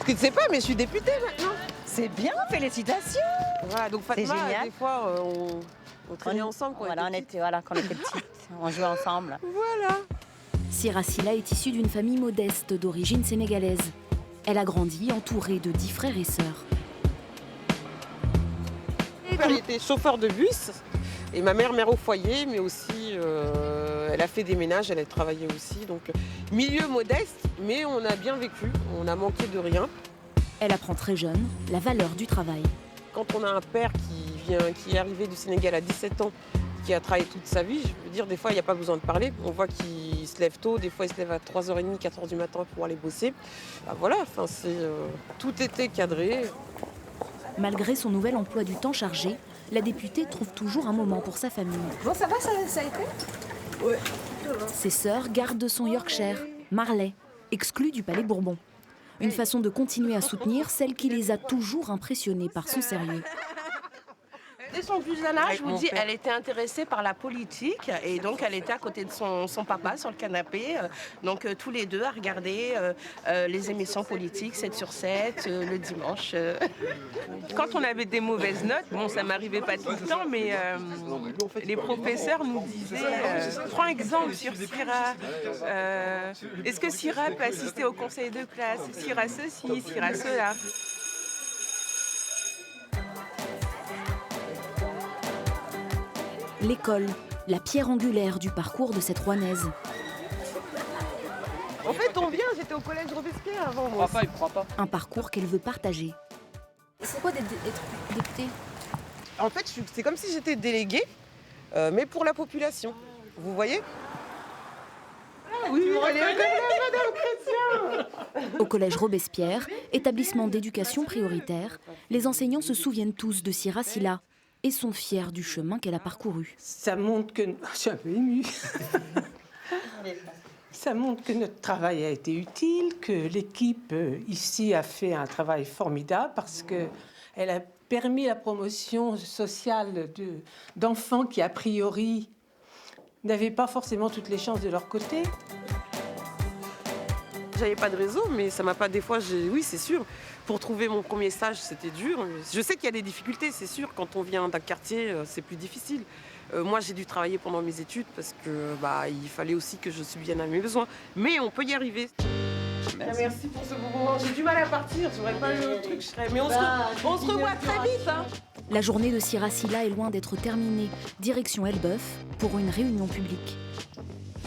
H: Tu ne sais pas, mais je suis députée maintenant.
I: C'est bien, félicitations.
H: Voilà, donc Fatma, des fois, on traînait ensemble quand
I: on était petites. On jouait ensemble.
H: Voilà.
G: Siracilla est issue d'une famille modeste d'origine sénégalaise. Elle a grandi entourée de 10 frères et sœurs.
H: Elle était chauffeur de bus et ma mère au foyer, mais aussi elle a fait des ménages, elle a travaillé aussi. Donc milieu modeste, mais on a bien vécu, on a manqué de rien.
G: Elle apprend très jeune la valeur du travail.
H: Quand on a un père qui est arrivé du Sénégal à 17 ans, qui a travaillé toute sa vie, je veux dire, des fois, il n'y a pas besoin de parler. On voit qu'il se lève tôt, des fois, il se lève à 3h30, 4h du matin pour aller bosser. Bah, voilà, tout était cadré.
G: Malgré son nouvel emploi du temps chargé, la députée trouve toujours un moment pour sa famille.
I: Bon, ça va, ça a été ?
H: Oui.
G: Ses sœurs gardent son Yorkshire, Marley, exclu du Palais Bourbon. Une façon de continuer à soutenir celle qui les a toujours impressionnés par son sérieux.
J: Dès son plus jeune âge, je vous dis, elle était intéressée par la politique et donc elle était à côté de son papa sur le canapé. Donc tous les deux à regarder les émissions politiques 7 sur 7 le dimanche. Quand on avait des mauvaises notes, bon ça m'arrivait pas tout le temps, mais les professeurs nous disaient prends exemple sur Sira. Est-ce que Sira peut assister au conseil de classe? Sira ceci, Sira cela.
G: L'école, la pierre angulaire du parcours de cette Rouennaise.
H: En fait, on vient, j'étais au collège Robespierre avant moi.
V: Il croit pas.
G: Un parcours qu'elle veut partager.
X: C'est quoi d'être députée?
H: En fait, c'est comme si j'étais déléguée, mais pour la population. Vous voyez? Ah oui, elle est Madame Chrétien.
G: Au collège Robespierre, établissement d'éducation prioritaire, les enseignants se souviennent tous de Siracilla et sont fiers du chemin qu'elle a parcouru.
K: Ça montre que... Je suis un peu émue. Ça montre que notre travail a été utile, que l'équipe ici a fait un travail formidable parce qu'elle a permis la promotion sociale d'enfants qui, a priori, n'avaient pas forcément toutes les chances de leur côté.
H: J'avais pas de réseau, mais ça m'a pas des fois... Oui, c'est sûr. Pour trouver mon premier stage, c'était dur. Je sais qu'il y a des difficultés, c'est sûr. Quand on vient d'un quartier, c'est plus difficile. Moi, j'ai dû travailler pendant mes études parce que il fallait aussi que je subvienne à mes besoins. Mais on peut y arriver. Merci pour ce beau moment. J'ai du mal à partir. J'aurais pas le truc. Mais on se revoit très vite. Hein.
G: La journée de Siracilla est loin d'être terminée. Direction Elbeuf pour une réunion publique.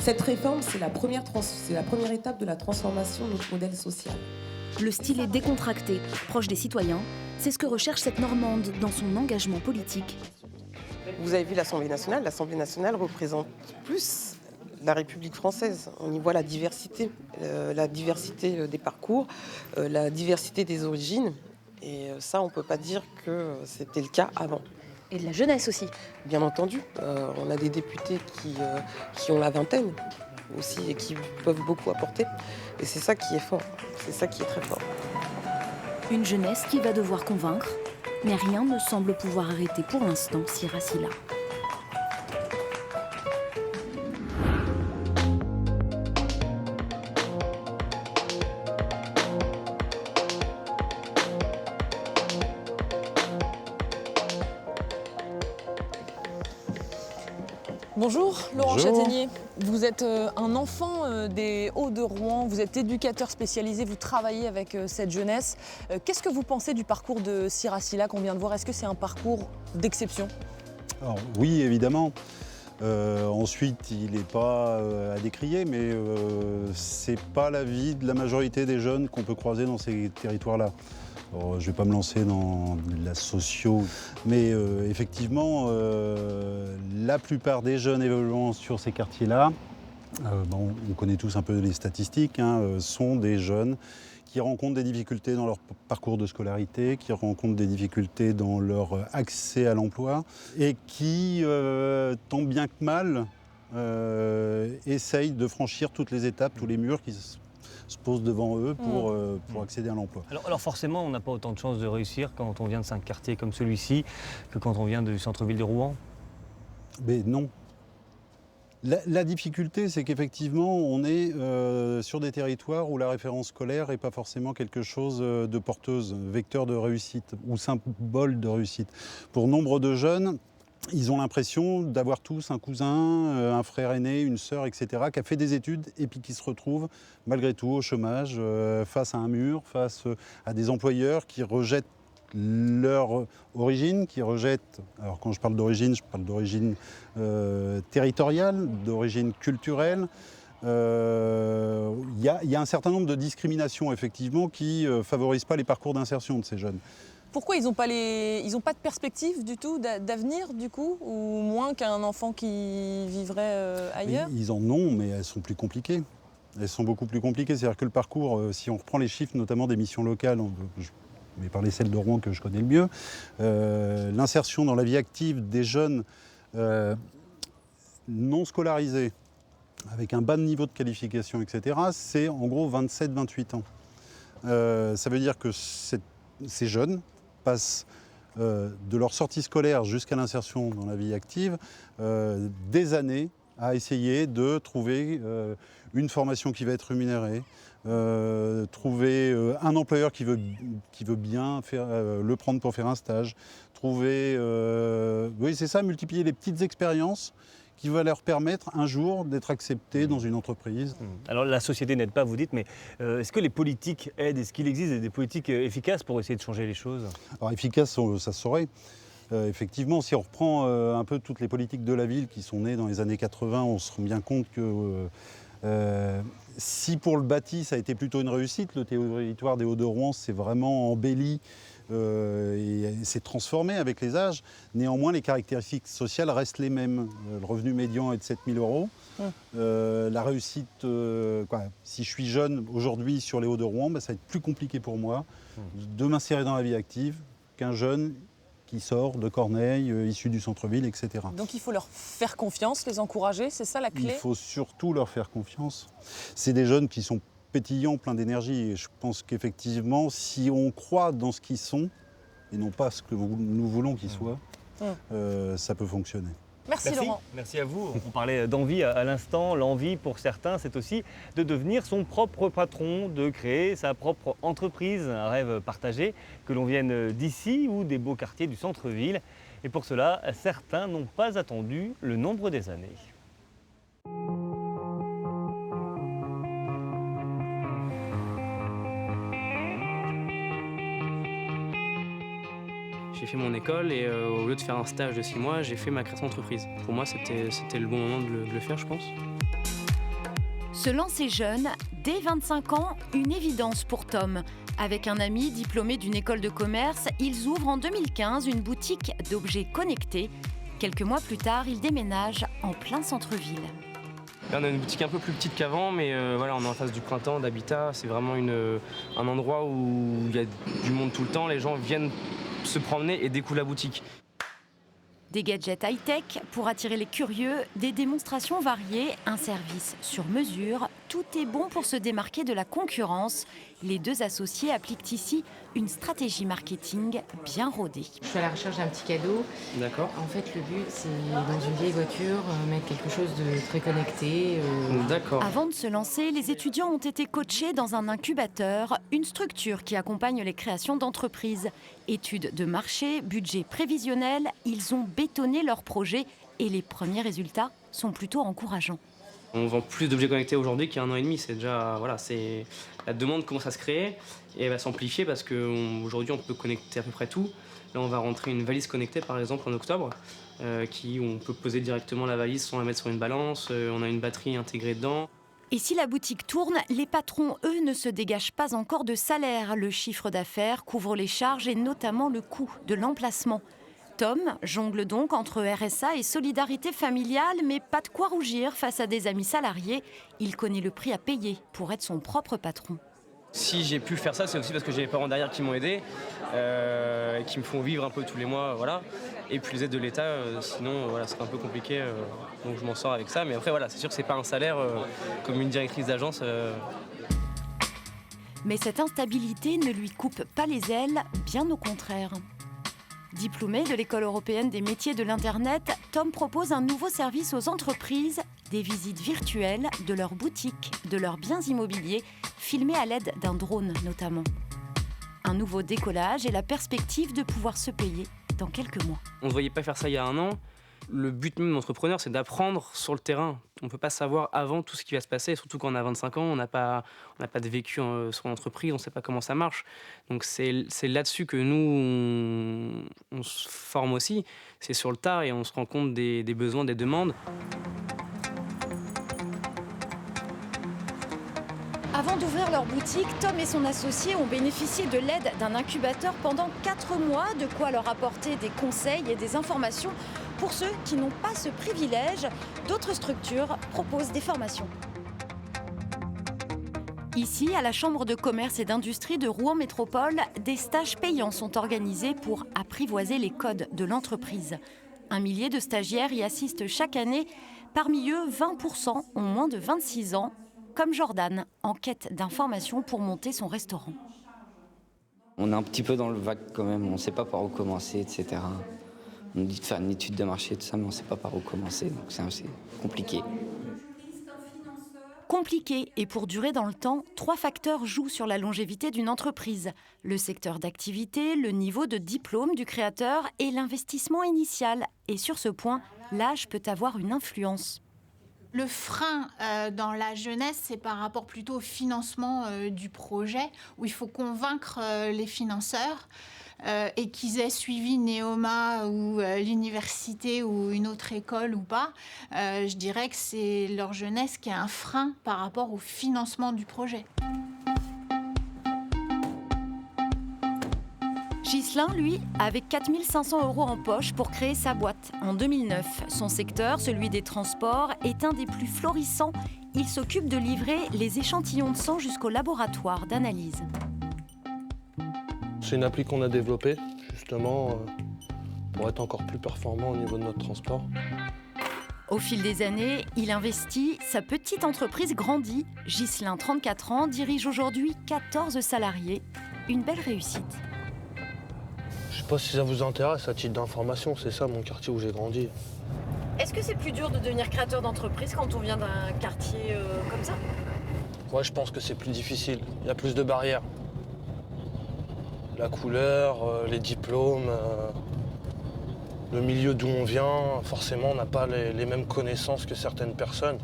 Y: Cette réforme, c'est la première étape de la transformation de notre modèle social.
G: Le style est décontracté, proche des citoyens. C'est ce que recherche cette Normande dans son engagement politique.
H: Vous avez vu l'Assemblée nationale. L'Assemblée nationale représente plus la République française. On y voit la diversité des parcours, la diversité des origines. Et ça, on ne peut pas dire que c'était le cas avant.
X: Et de la jeunesse aussi.
H: Bien entendu. On a des députés qui ont la vingtaine aussi et qui peuvent beaucoup apporter. Et c'est ça qui est fort. C'est ça qui est très fort.
G: Une jeunesse qui va devoir convaincre, mais rien ne semble pouvoir arrêter pour l'instant Siracilla.
B: Bonjour Laurent
C: Bonjour.
B: Châtaignier, vous êtes un enfant des Hauts-de-Rouen, vous êtes éducateur spécialisé, vous travaillez avec cette jeunesse. Qu'est-ce que vous pensez du parcours de Siracilla qu'on vient de voir? Est-ce que c'est un parcours d'exception?
C: Alors, oui, évidemment. Ensuite, il n'est pas à décrier, mais c'est pas la vie de la majorité des jeunes qu'on peut croiser dans ces territoires-là. Alors, je ne vais pas me lancer dans la socio, mais effectivement, la plupart des jeunes évoluant sur ces quartiers-là, on connaît tous un peu les statistiques, sont des jeunes qui rencontrent des difficultés dans leur parcours de scolarité, qui rencontrent des difficultés dans leur accès à l'emploi et qui, tant bien que mal, essayent de franchir toutes les étapes, tous les murs qui se posent devant eux pour accéder à l'emploi.
A: Alors forcément, on n'a pas autant de chances de réussir quand on vient de 5 quartiers comme celui-ci que quand on vient du centre-ville de Rouen?
C: Mais non. La difficulté, c'est qu'effectivement, on est sur des territoires où la référence scolaire n'est pas forcément quelque chose de porteuse, vecteur de réussite ou symbole de réussite. Pour nombre de jeunes, ils ont l'impression d'avoir tous un cousin, un frère aîné, une sœur, etc., qui a fait des études et puis qui se retrouvent malgré tout au chômage, face à un mur, face à des employeurs qui rejettent leur origine, qui rejettent, alors quand je parle d'origine, je parle d'origine territoriale, d'origine culturelle. Il y a un certain nombre de discriminations, effectivement, qui ne favorisent pas les parcours d'insertion de ces jeunes.
B: Pourquoi ils n'ont pas de perspective du tout, d'avenir du coup, ou moins qu'un enfant qui vivrait ailleurs?
C: Ils en ont, mais elles sont plus compliquées. Elles sont beaucoup plus compliquées. C'est-à-dire que le parcours, si on reprend les chiffres, notamment des missions locales, je vais parler celle de Rouen que je connais le mieux, l'insertion dans la vie active des jeunes non scolarisés, avec un bas niveau de qualification, etc., c'est en gros 27-28 ans. Ça veut dire que ces jeunes passent de leur sortie scolaire jusqu'à l'insertion dans la vie active des années à essayer de trouver une formation qui va être rémunérée, trouver un employeur qui veut bien le prendre pour faire un stage, oui c'est ça, multiplier les petites expériences qui va leur permettre un jour d'être acceptés dans une entreprise.
A: Alors la société n'aide pas, vous dites, mais est-ce que les politiques aident? Est-ce qu'il existe des politiques efficaces pour essayer de changer les choses?
C: Alors efficace, ça se saurait. Effectivement, si on reprend un peu toutes les politiques de la ville qui sont nées dans les années 80, on se rend bien compte que si pour le bâti ça a été plutôt une réussite, le territoire des Hauts-de-Rouen s'est vraiment embelli et s'est transformé avec les âges. Néanmoins, les caractéristiques sociales restent les mêmes. Le revenu médian est de 7 000 €. La réussite, si je suis jeune aujourd'hui sur les Hauts-de-Rouen, ça va être plus compliqué pour moi de m'insérer dans la vie active qu'un jeune qui sort de Corneille, issu du centre-ville, etc.
B: Donc il faut leur faire confiance, les encourager, c'est ça la clé?
C: Il faut surtout leur faire confiance. C'est des jeunes qui sont pétillants, pleins d'énergie. Et je pense qu'effectivement, si on croit dans ce qu'ils sont, et non pas ce que nous voulons qu'ils soient, ça peut fonctionner.
B: Merci Laurent.
A: Merci à vous. On parlait d'envie à l'instant. L'envie pour certains, c'est aussi de devenir son propre patron, de créer sa propre entreprise, un rêve partagé, que l'on vienne d'ici ou des beaux quartiers du centre-ville. Et pour cela, certains n'ont pas attendu le nombre des années.
L: J'ai fait mon école et au lieu de faire un stage de 6 mois, j'ai fait ma création d'entreprise. Pour moi, c'était le bon moment de le faire, je pense.
G: Se lancer jeune, dès 25 ans, une évidence pour Tom. Avec un ami diplômé d'une école de commerce, ils ouvrent en 2015 une boutique d'objets connectés. Quelques mois plus tard, ils déménagent en plein centre-ville.
L: Là, on a une boutique un peu plus petite qu'avant, mais voilà, on est en face du printemps, d'Habitat. C'est vraiment un endroit où il y a du monde tout le temps. Les gens viennent se promener et découvrent la boutique.
G: Des gadgets high-tech pour attirer les curieux, des démonstrations variées, un service sur mesure. Tout est bon pour se démarquer de la concurrence. Les deux associés appliquent ici une stratégie marketing bien rodée.
M: Je suis à la recherche d'un petit cadeau.
L: D'accord.
M: En fait, le but, c'est dans une vieille voiture, mettre quelque chose de très connecté.
L: D'accord.
G: Avant de se lancer, les étudiants ont été coachés dans un incubateur, une structure qui accompagne les créations d'entreprises. Études de marché, budget prévisionnel, ils ont bétonné leur projet et les premiers résultats sont plutôt encourageants.
L: On vend plus d'objets connectés aujourd'hui qu'il y a 1 an et demi. C'est déjà, voilà, la demande commence à se créer et elle va s'amplifier parce qu'aujourd'hui on peut connecter à peu près tout. Là, on va rentrer une valise connectée, par exemple, en octobre, où on peut poser directement la valise sans la mettre sur une balance. On a une batterie intégrée dedans.
G: Et si la boutique tourne, les patrons, eux, ne se dégagent pas encore de salaire. Le chiffre d'affaires couvre les charges et notamment le coût de l'emplacement. Tom jongle donc entre RSA et solidarité familiale, mais pas de quoi rougir face à des amis salariés. Il connaît le prix à payer pour être son propre patron.
L: Si j'ai pu faire ça, c'est aussi parce que j'ai les parents derrière qui m'ont aidé, qui me font vivre un peu tous les mois, voilà. Et puis les aides de l'État, sinon voilà, c'est un peu compliqué, donc je m'en sors avec ça. Mais après voilà, c'est sûr que c'est pas un salaire comme une directrice d'agence.
G: Mais cette instabilité ne lui coupe pas les ailes, bien au contraire. Diplômé de l'École européenne des métiers de l'Internet, Tom propose un nouveau service aux entreprises, des visites virtuelles de leurs boutiques, de leurs biens immobiliers, filmés à l'aide d'un drone notamment. Un nouveau décollage et la perspective de pouvoir se payer dans quelques mois.
L: On ne voyait pas faire ça il y a 1 an. Le but même de l'entrepreneur, c'est d'apprendre sur le terrain. On ne peut pas savoir avant tout ce qui va se passer, surtout quand on a 25 ans, on n'a pas de vécu sur l'entreprise, on ne sait pas comment ça marche. Donc c'est là-dessus que nous, on se forme aussi. C'est sur le tas et on se rend compte des besoins, des demandes.
G: Avant d'ouvrir leur boutique, Tom et son associé ont bénéficié de l'aide d'un incubateur pendant 4 mois, de quoi leur apporter des conseils et des informations. Pour ceux qui n'ont pas ce privilège, d'autres structures proposent des formations. Ici, à la Chambre de commerce et d'industrie de Rouen Métropole, des stages payants sont organisés pour apprivoiser les codes de l'entreprise. 1 millier de stagiaires y assistent chaque année. Parmi eux, 20% ont moins de 26 ans, comme Jordan, en quête d'informations pour monter son restaurant.
N: On est un petit peu dans le vague quand même, on ne sait pas par où commencer, etc. On nous dit de faire une étude de marché, tout ça, mais on ne sait pas par où commencer, donc c'est assez compliqué.
G: Compliqué et pour durer dans le temps, 3 facteurs jouent sur la longévité d'une entreprise. Le secteur d'activité, le niveau de diplôme du créateur et l'investissement initial. Et sur ce point, l'âge peut avoir une influence.
P: Le frein dans la jeunesse, c'est par rapport plutôt au financement du projet, où il faut convaincre les financeurs et qu'ils aient suivi Neoma ou l'université ou une autre école ou pas. Je dirais que c'est leur jeunesse qui est un frein par rapport au financement du projet.
G: Ghislain, lui, avait 4 500 € en poche pour créer sa boîte en 2009. Son secteur, celui des transports, est un des plus florissants. Il s'occupe de livrer les échantillons de sang jusqu'au laboratoire d'analyse.
Q: C'est une appli qu'on a développée, justement, pour être encore plus performant au niveau de notre transport.
G: Au fil des années, il investit, sa petite entreprise grandit. Ghislain, 34 ans, dirige aujourd'hui 14 salariés. Une belle réussite.
Q: Je sais pas si ça vous intéresse, à titre d'information, c'est ça mon quartier où j'ai grandi.
G: Est-ce que c'est plus dur de devenir créateur d'entreprise quand on vient d'un quartier comme ça?
Q: Ouais, je pense que c'est plus difficile. Il y a plus de barrières. La couleur, les diplômes, le milieu d'où on vient, forcément, on n'a pas les mêmes connaissances que certaines personnes.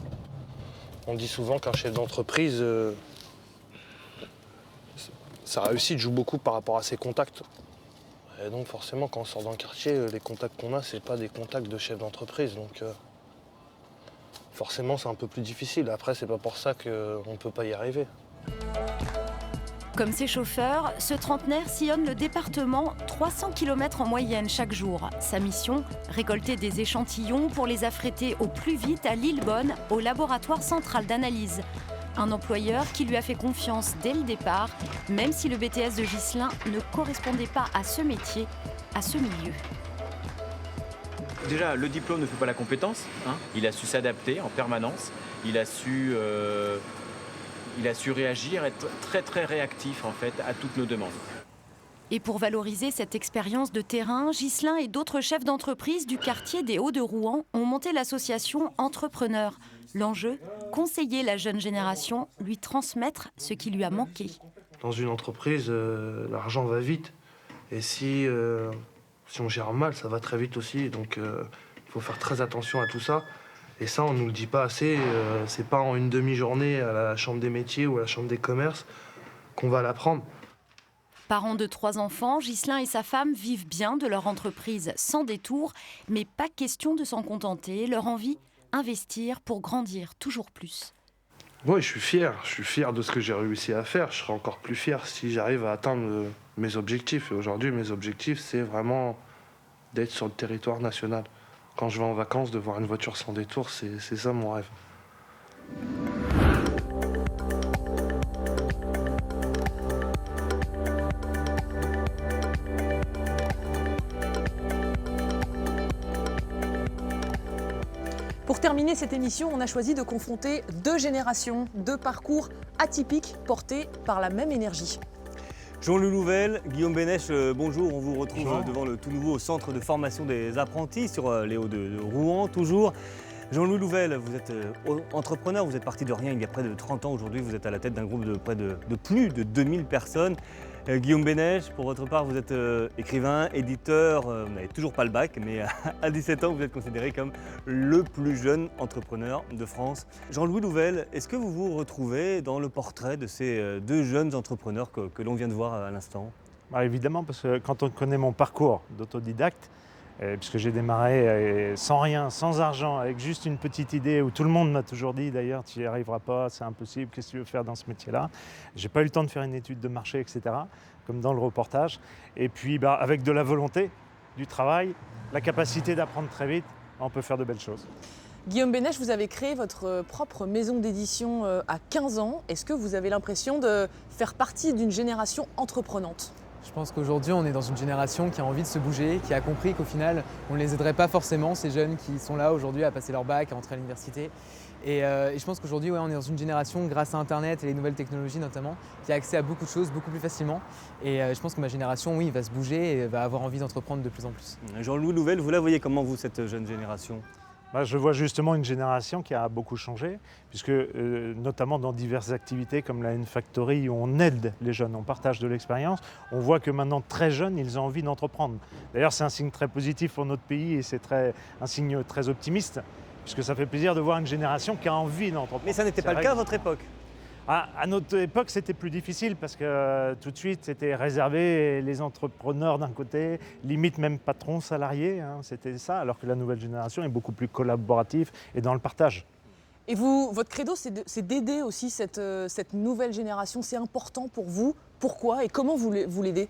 Q: On dit souvent qu'un chef d'entreprise, sa réussite joue beaucoup par rapport à ses contacts. Et donc forcément, quand on sort dans le quartier, les contacts qu'on a, c'est pas des contacts de chef d'entreprise. Donc forcément, c'est un peu plus difficile. Après, c'est pas pour ça qu'on ne peut pas y arriver.
G: Comme ses chauffeurs, ce trentenaire sillonne le département 300 km en moyenne chaque jour. Sa mission, récolter des échantillons pour les affréter au plus vite à Lillebonne, au laboratoire central d'analyse. Un employeur qui lui a fait confiance dès le départ, même si le BTS de Ghislain ne correspondait pas à ce métier, à ce milieu.
R: Déjà, le diplôme ne fait pas la compétence. Il a su s'adapter en permanence. Il a su réagir, être très très réactif en fait à toutes nos demandes.
G: Et pour valoriser cette expérience de terrain, Ghislain et d'autres chefs d'entreprise du quartier des Hauts de Rouen ont monté l'association Entrepreneurs. L'enjeu, conseiller la jeune génération, lui transmettre ce qui lui a manqué.
Q: Dans une entreprise, l'argent va vite. Et si on gère mal, ça va très vite aussi. Donc il faut faire très attention à tout ça. Et ça, on ne nous le dit pas assez. C'est pas en une demi-journée à la Chambre des métiers ou à la Chambre des commerces qu'on va l'apprendre.
G: Parents de 3 enfants, Ghislain et sa femme vivent bien de leur entreprise sans détour, mais pas question de s'en contenter. Leur envie, investir pour grandir toujours plus.
Q: Oui, je suis fier de ce que j'ai réussi à faire. Je serai encore plus fier si j'arrive à atteindre mes objectifs. Et aujourd'hui, mes objectifs, c'est vraiment d'être sur le territoire national. Quand je vais en vacances, de voir une voiture sans détour, c'est ça mon rêve.
B: Pour terminer cette émission, on a choisi de confronter 2 générations, 2 parcours atypiques portés par la même énergie.
A: Jean-Louis Louvel, Guillaume Bénèche, bonjour. On vous retrouve devant le tout nouveau centre de formation des apprentis sur les Hauts de Rouen, toujours. Jean-Louis Louvel, vous êtes entrepreneur, vous êtes parti de rien il y a près de 30 ans. Aujourd'hui, vous êtes à la tête d'un groupe de plus de 2000 personnes. Guillaume Bénèche, pour votre part, vous êtes écrivain, éditeur, vous n'avez toujours pas le bac, mais à 17 ans, vous êtes considéré comme le plus jeune entrepreneur de France. Jean-Louis Louvel, est-ce que vous vous retrouvez dans le portrait de ces 2 jeunes entrepreneurs que l'on vient de voir à l'instant ?
D: Évidemment, parce que quand on connaît mon parcours d'autodidacte, puisque j'ai démarré sans rien, sans argent, avec juste une petite idée où tout le monde m'a toujours dit d'ailleurs tu n'y arriveras pas, c'est impossible, qu'est-ce que tu veux faire dans ce métier-là. J'ai pas eu le temps de faire une étude de marché, etc., comme dans le reportage. Et puis avec de la volonté, du travail, la capacité d'apprendre très vite, on peut faire de belles choses.
B: Guillaume Bénèche, vous avez créé votre propre maison d'édition à 15 ans. Est-ce que vous avez l'impression de faire partie d'une génération entreprenante ?
O: Je pense qu'aujourd'hui, on est dans une génération qui a envie de se bouger, qui a compris qu'au final, on ne les aiderait pas forcément, ces jeunes qui sont là aujourd'hui à passer leur bac, à entrer à l'université. Et je pense qu'aujourd'hui, on est dans une génération, grâce à Internet et les nouvelles technologies notamment, qui a accès à beaucoup de choses beaucoup plus facilement. Et je pense que ma génération, oui, va se bouger et va avoir envie d'entreprendre de plus en plus.
A: Jean-Louis Louvel, vous la voyez comment, vous, cette jeune génération ?
D: Je vois justement une génération qui a beaucoup changé, puisque notamment dans diverses activités comme la N-Factory où on aide les jeunes, on partage de l'expérience, on voit que maintenant très jeunes, ils ont envie d'entreprendre. D'ailleurs, c'est un signe très positif pour notre pays et c'est un signe très optimiste, puisque ça fait plaisir de voir une génération qui a envie d'entreprendre.
A: Mais ça n'était pas le cas à votre époque ?
D: À notre époque, c'était plus difficile parce que tout de suite, c'était réservé les entrepreneurs d'un côté, limite même patrons, salariés, c'était ça, alors que la nouvelle génération est beaucoup plus collaborative et dans le partage.
B: Et vous, votre credo, c'est d'aider aussi cette nouvelle génération. C'est important pour vous. Pourquoi et comment vous l'aidez ?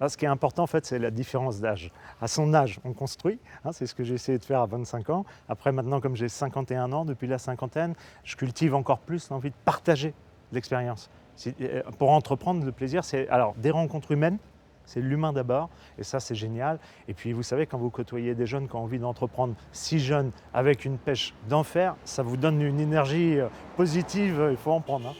D: Ce qui est important, en fait, c'est la différence d'âge. À son âge, on construit. C'est ce que j'ai essayé de faire à 25 ans. Après, maintenant, comme j'ai 51 ans, depuis la cinquantaine, je cultive encore plus l'envie de partager l'expérience. Pour entreprendre, le plaisir, c'est alors des rencontres humaines, c'est l'humain d'abord, et ça c'est génial. Et puis vous savez, quand vous côtoyez des jeunes qui ont envie d'entreprendre, si jeunes, avec une pêche d'enfer, ça vous donne une énergie positive, il faut en prendre.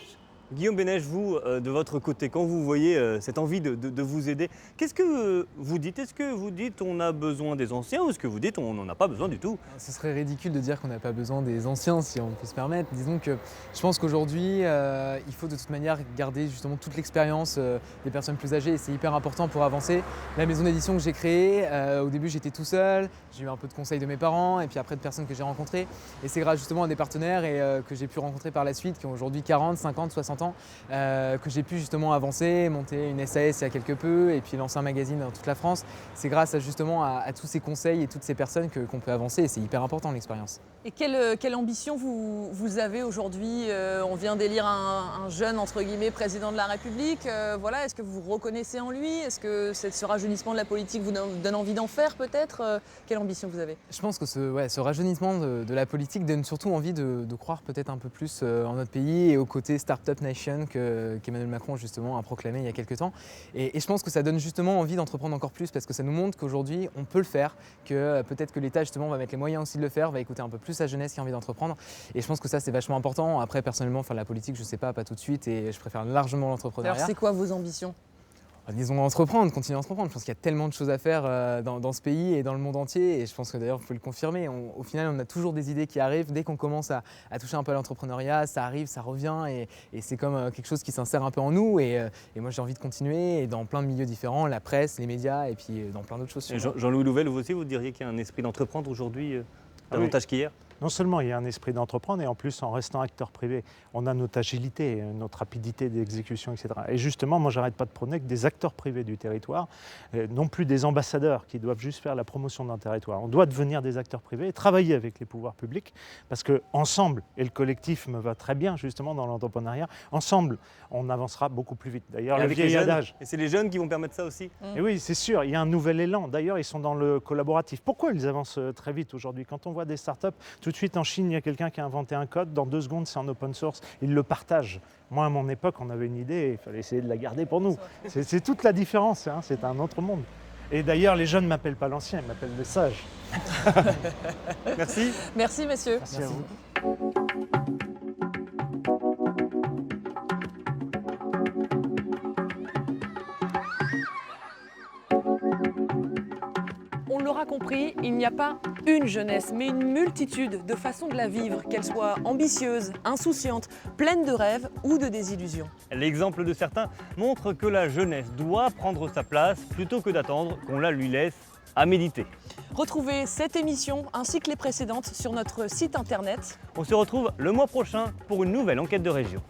A: Guillaume Bénèche, vous, de votre côté, quand vous voyez cette envie de vous aider, qu'est-ce que vous dites ? Est-ce que vous dites on a besoin des anciens ou est-ce que vous dites on n'en a pas besoin du tout ?
O: Ce serait ridicule de dire qu'on n'a pas besoin des anciens, si on peut se permettre. Disons que je pense qu'aujourd'hui, il faut de toute manière garder justement toute l'expérience des personnes plus âgées et c'est hyper important pour avancer. La maison d'édition que j'ai créée, au début j'étais tout seul, j'ai eu un peu de conseils de mes parents et puis après de personnes que j'ai rencontrées. Et c'est grâce justement à des partenaires que j'ai pu rencontrer par la suite, qui ont aujourd'hui 40, 50, 60 ans, que j'ai pu justement avancer, monter une SAS il y a quelque peu et puis lancer un magazine dans toute la France. C'est grâce justement à tous ces conseils et toutes ces personnes qu'on peut avancer et c'est hyper important l'expérience.
B: Et quelle ambition vous avez aujourd'hui ? On vient d'élire un jeune, entre guillemets, président de la République. Voilà, est-ce que vous vous reconnaissez en lui ? Est-ce que ce rajeunissement de la politique vous donne envie d'en faire peut-être ? Quelle ambition vous avez ?
O: Je pense que ce rajeunissement de la politique donne surtout envie de croire peut-être un peu plus en notre pays et au côté Startup Nation qu'Emmanuel Macron justement a proclamé il y a quelques temps. Et je pense que ça donne justement envie d'entreprendre encore plus parce que ça nous montre qu'aujourd'hui on peut le faire, que peut-être que l'État justement va mettre les moyens aussi de le faire, va écouter un peu plus la jeunesse qui a envie d'entreprendre. Et je pense que ça c'est vachement important. Après personnellement faire de la politique je sais pas tout de suite et je préfère largement l'entrepreneuriat.
B: Alors c'est quoi vos ambitions ?
O: Disons entreprendre, continuer à entreprendre. Je pense qu'il y a tellement de choses à faire dans ce pays et dans le monde entier et je pense que d'ailleurs vous pouvez le confirmer. Au final on a toujours des idées qui arrivent. Dès qu'on commence à toucher un peu à l'entrepreneuriat, ça arrive, ça revient et c'est comme quelque chose qui s'insère un peu en nous et moi j'ai envie de continuer et dans plein de milieux différents, la presse, les médias et puis dans plein d'autres choses.
A: Jean-Louis Louvel, vous aussi vous diriez qu'il y a un esprit d'entreprendre aujourd'hui davantage qu'hier ?
D: non seulement il y a un esprit d'entreprendre, et en plus en restant acteur privé, on a notre agilité, notre rapidité d'exécution, etc. Et justement, moi j'arrête pas de prôner que des acteurs privés du territoire, non plus des ambassadeurs qui doivent juste faire la promotion d'un territoire. On doit devenir des acteurs privés et travailler avec les pouvoirs publics, parce qu'ensemble, et le collectif me va très bien justement dans l'entrepreneuriat, ensemble on avancera beaucoup plus vite. D'ailleurs, le vieil adage.
A: Et c'est les jeunes qui vont permettre ça aussi.
D: Et oui, c'est sûr, il y a un nouvel élan. D'ailleurs, ils sont dans le collaboratif. Pourquoi ils avancent très vite aujourd'hui? Quand on voit des startups, tout de suite en Chine, il y a quelqu'un qui a inventé un code, dans 2 secondes, c'est en open source, ils le partagent. Moi, à mon époque, on avait une idée, il fallait essayer de la garder pour nous. C'est toute la différence, hein, c'est un autre monde. Et d'ailleurs, les jeunes ne m'appellent pas l'ancien, ils m'appellent le sage.
A: Merci.
B: Merci, messieurs.
D: Merci à vous.
B: On l'aura compris, il n'y a pas une jeunesse, mais une multitude de façons de la vivre, qu'elle soit ambitieuse, insouciante, pleine de rêves ou de désillusions.
A: L'exemple de certains montre que la jeunesse doit prendre sa place plutôt que d'attendre qu'on la lui laisse à méditer.
B: Retrouvez cette émission ainsi que les précédentes sur notre site internet.
A: On se retrouve le mois prochain pour une nouvelle enquête de région.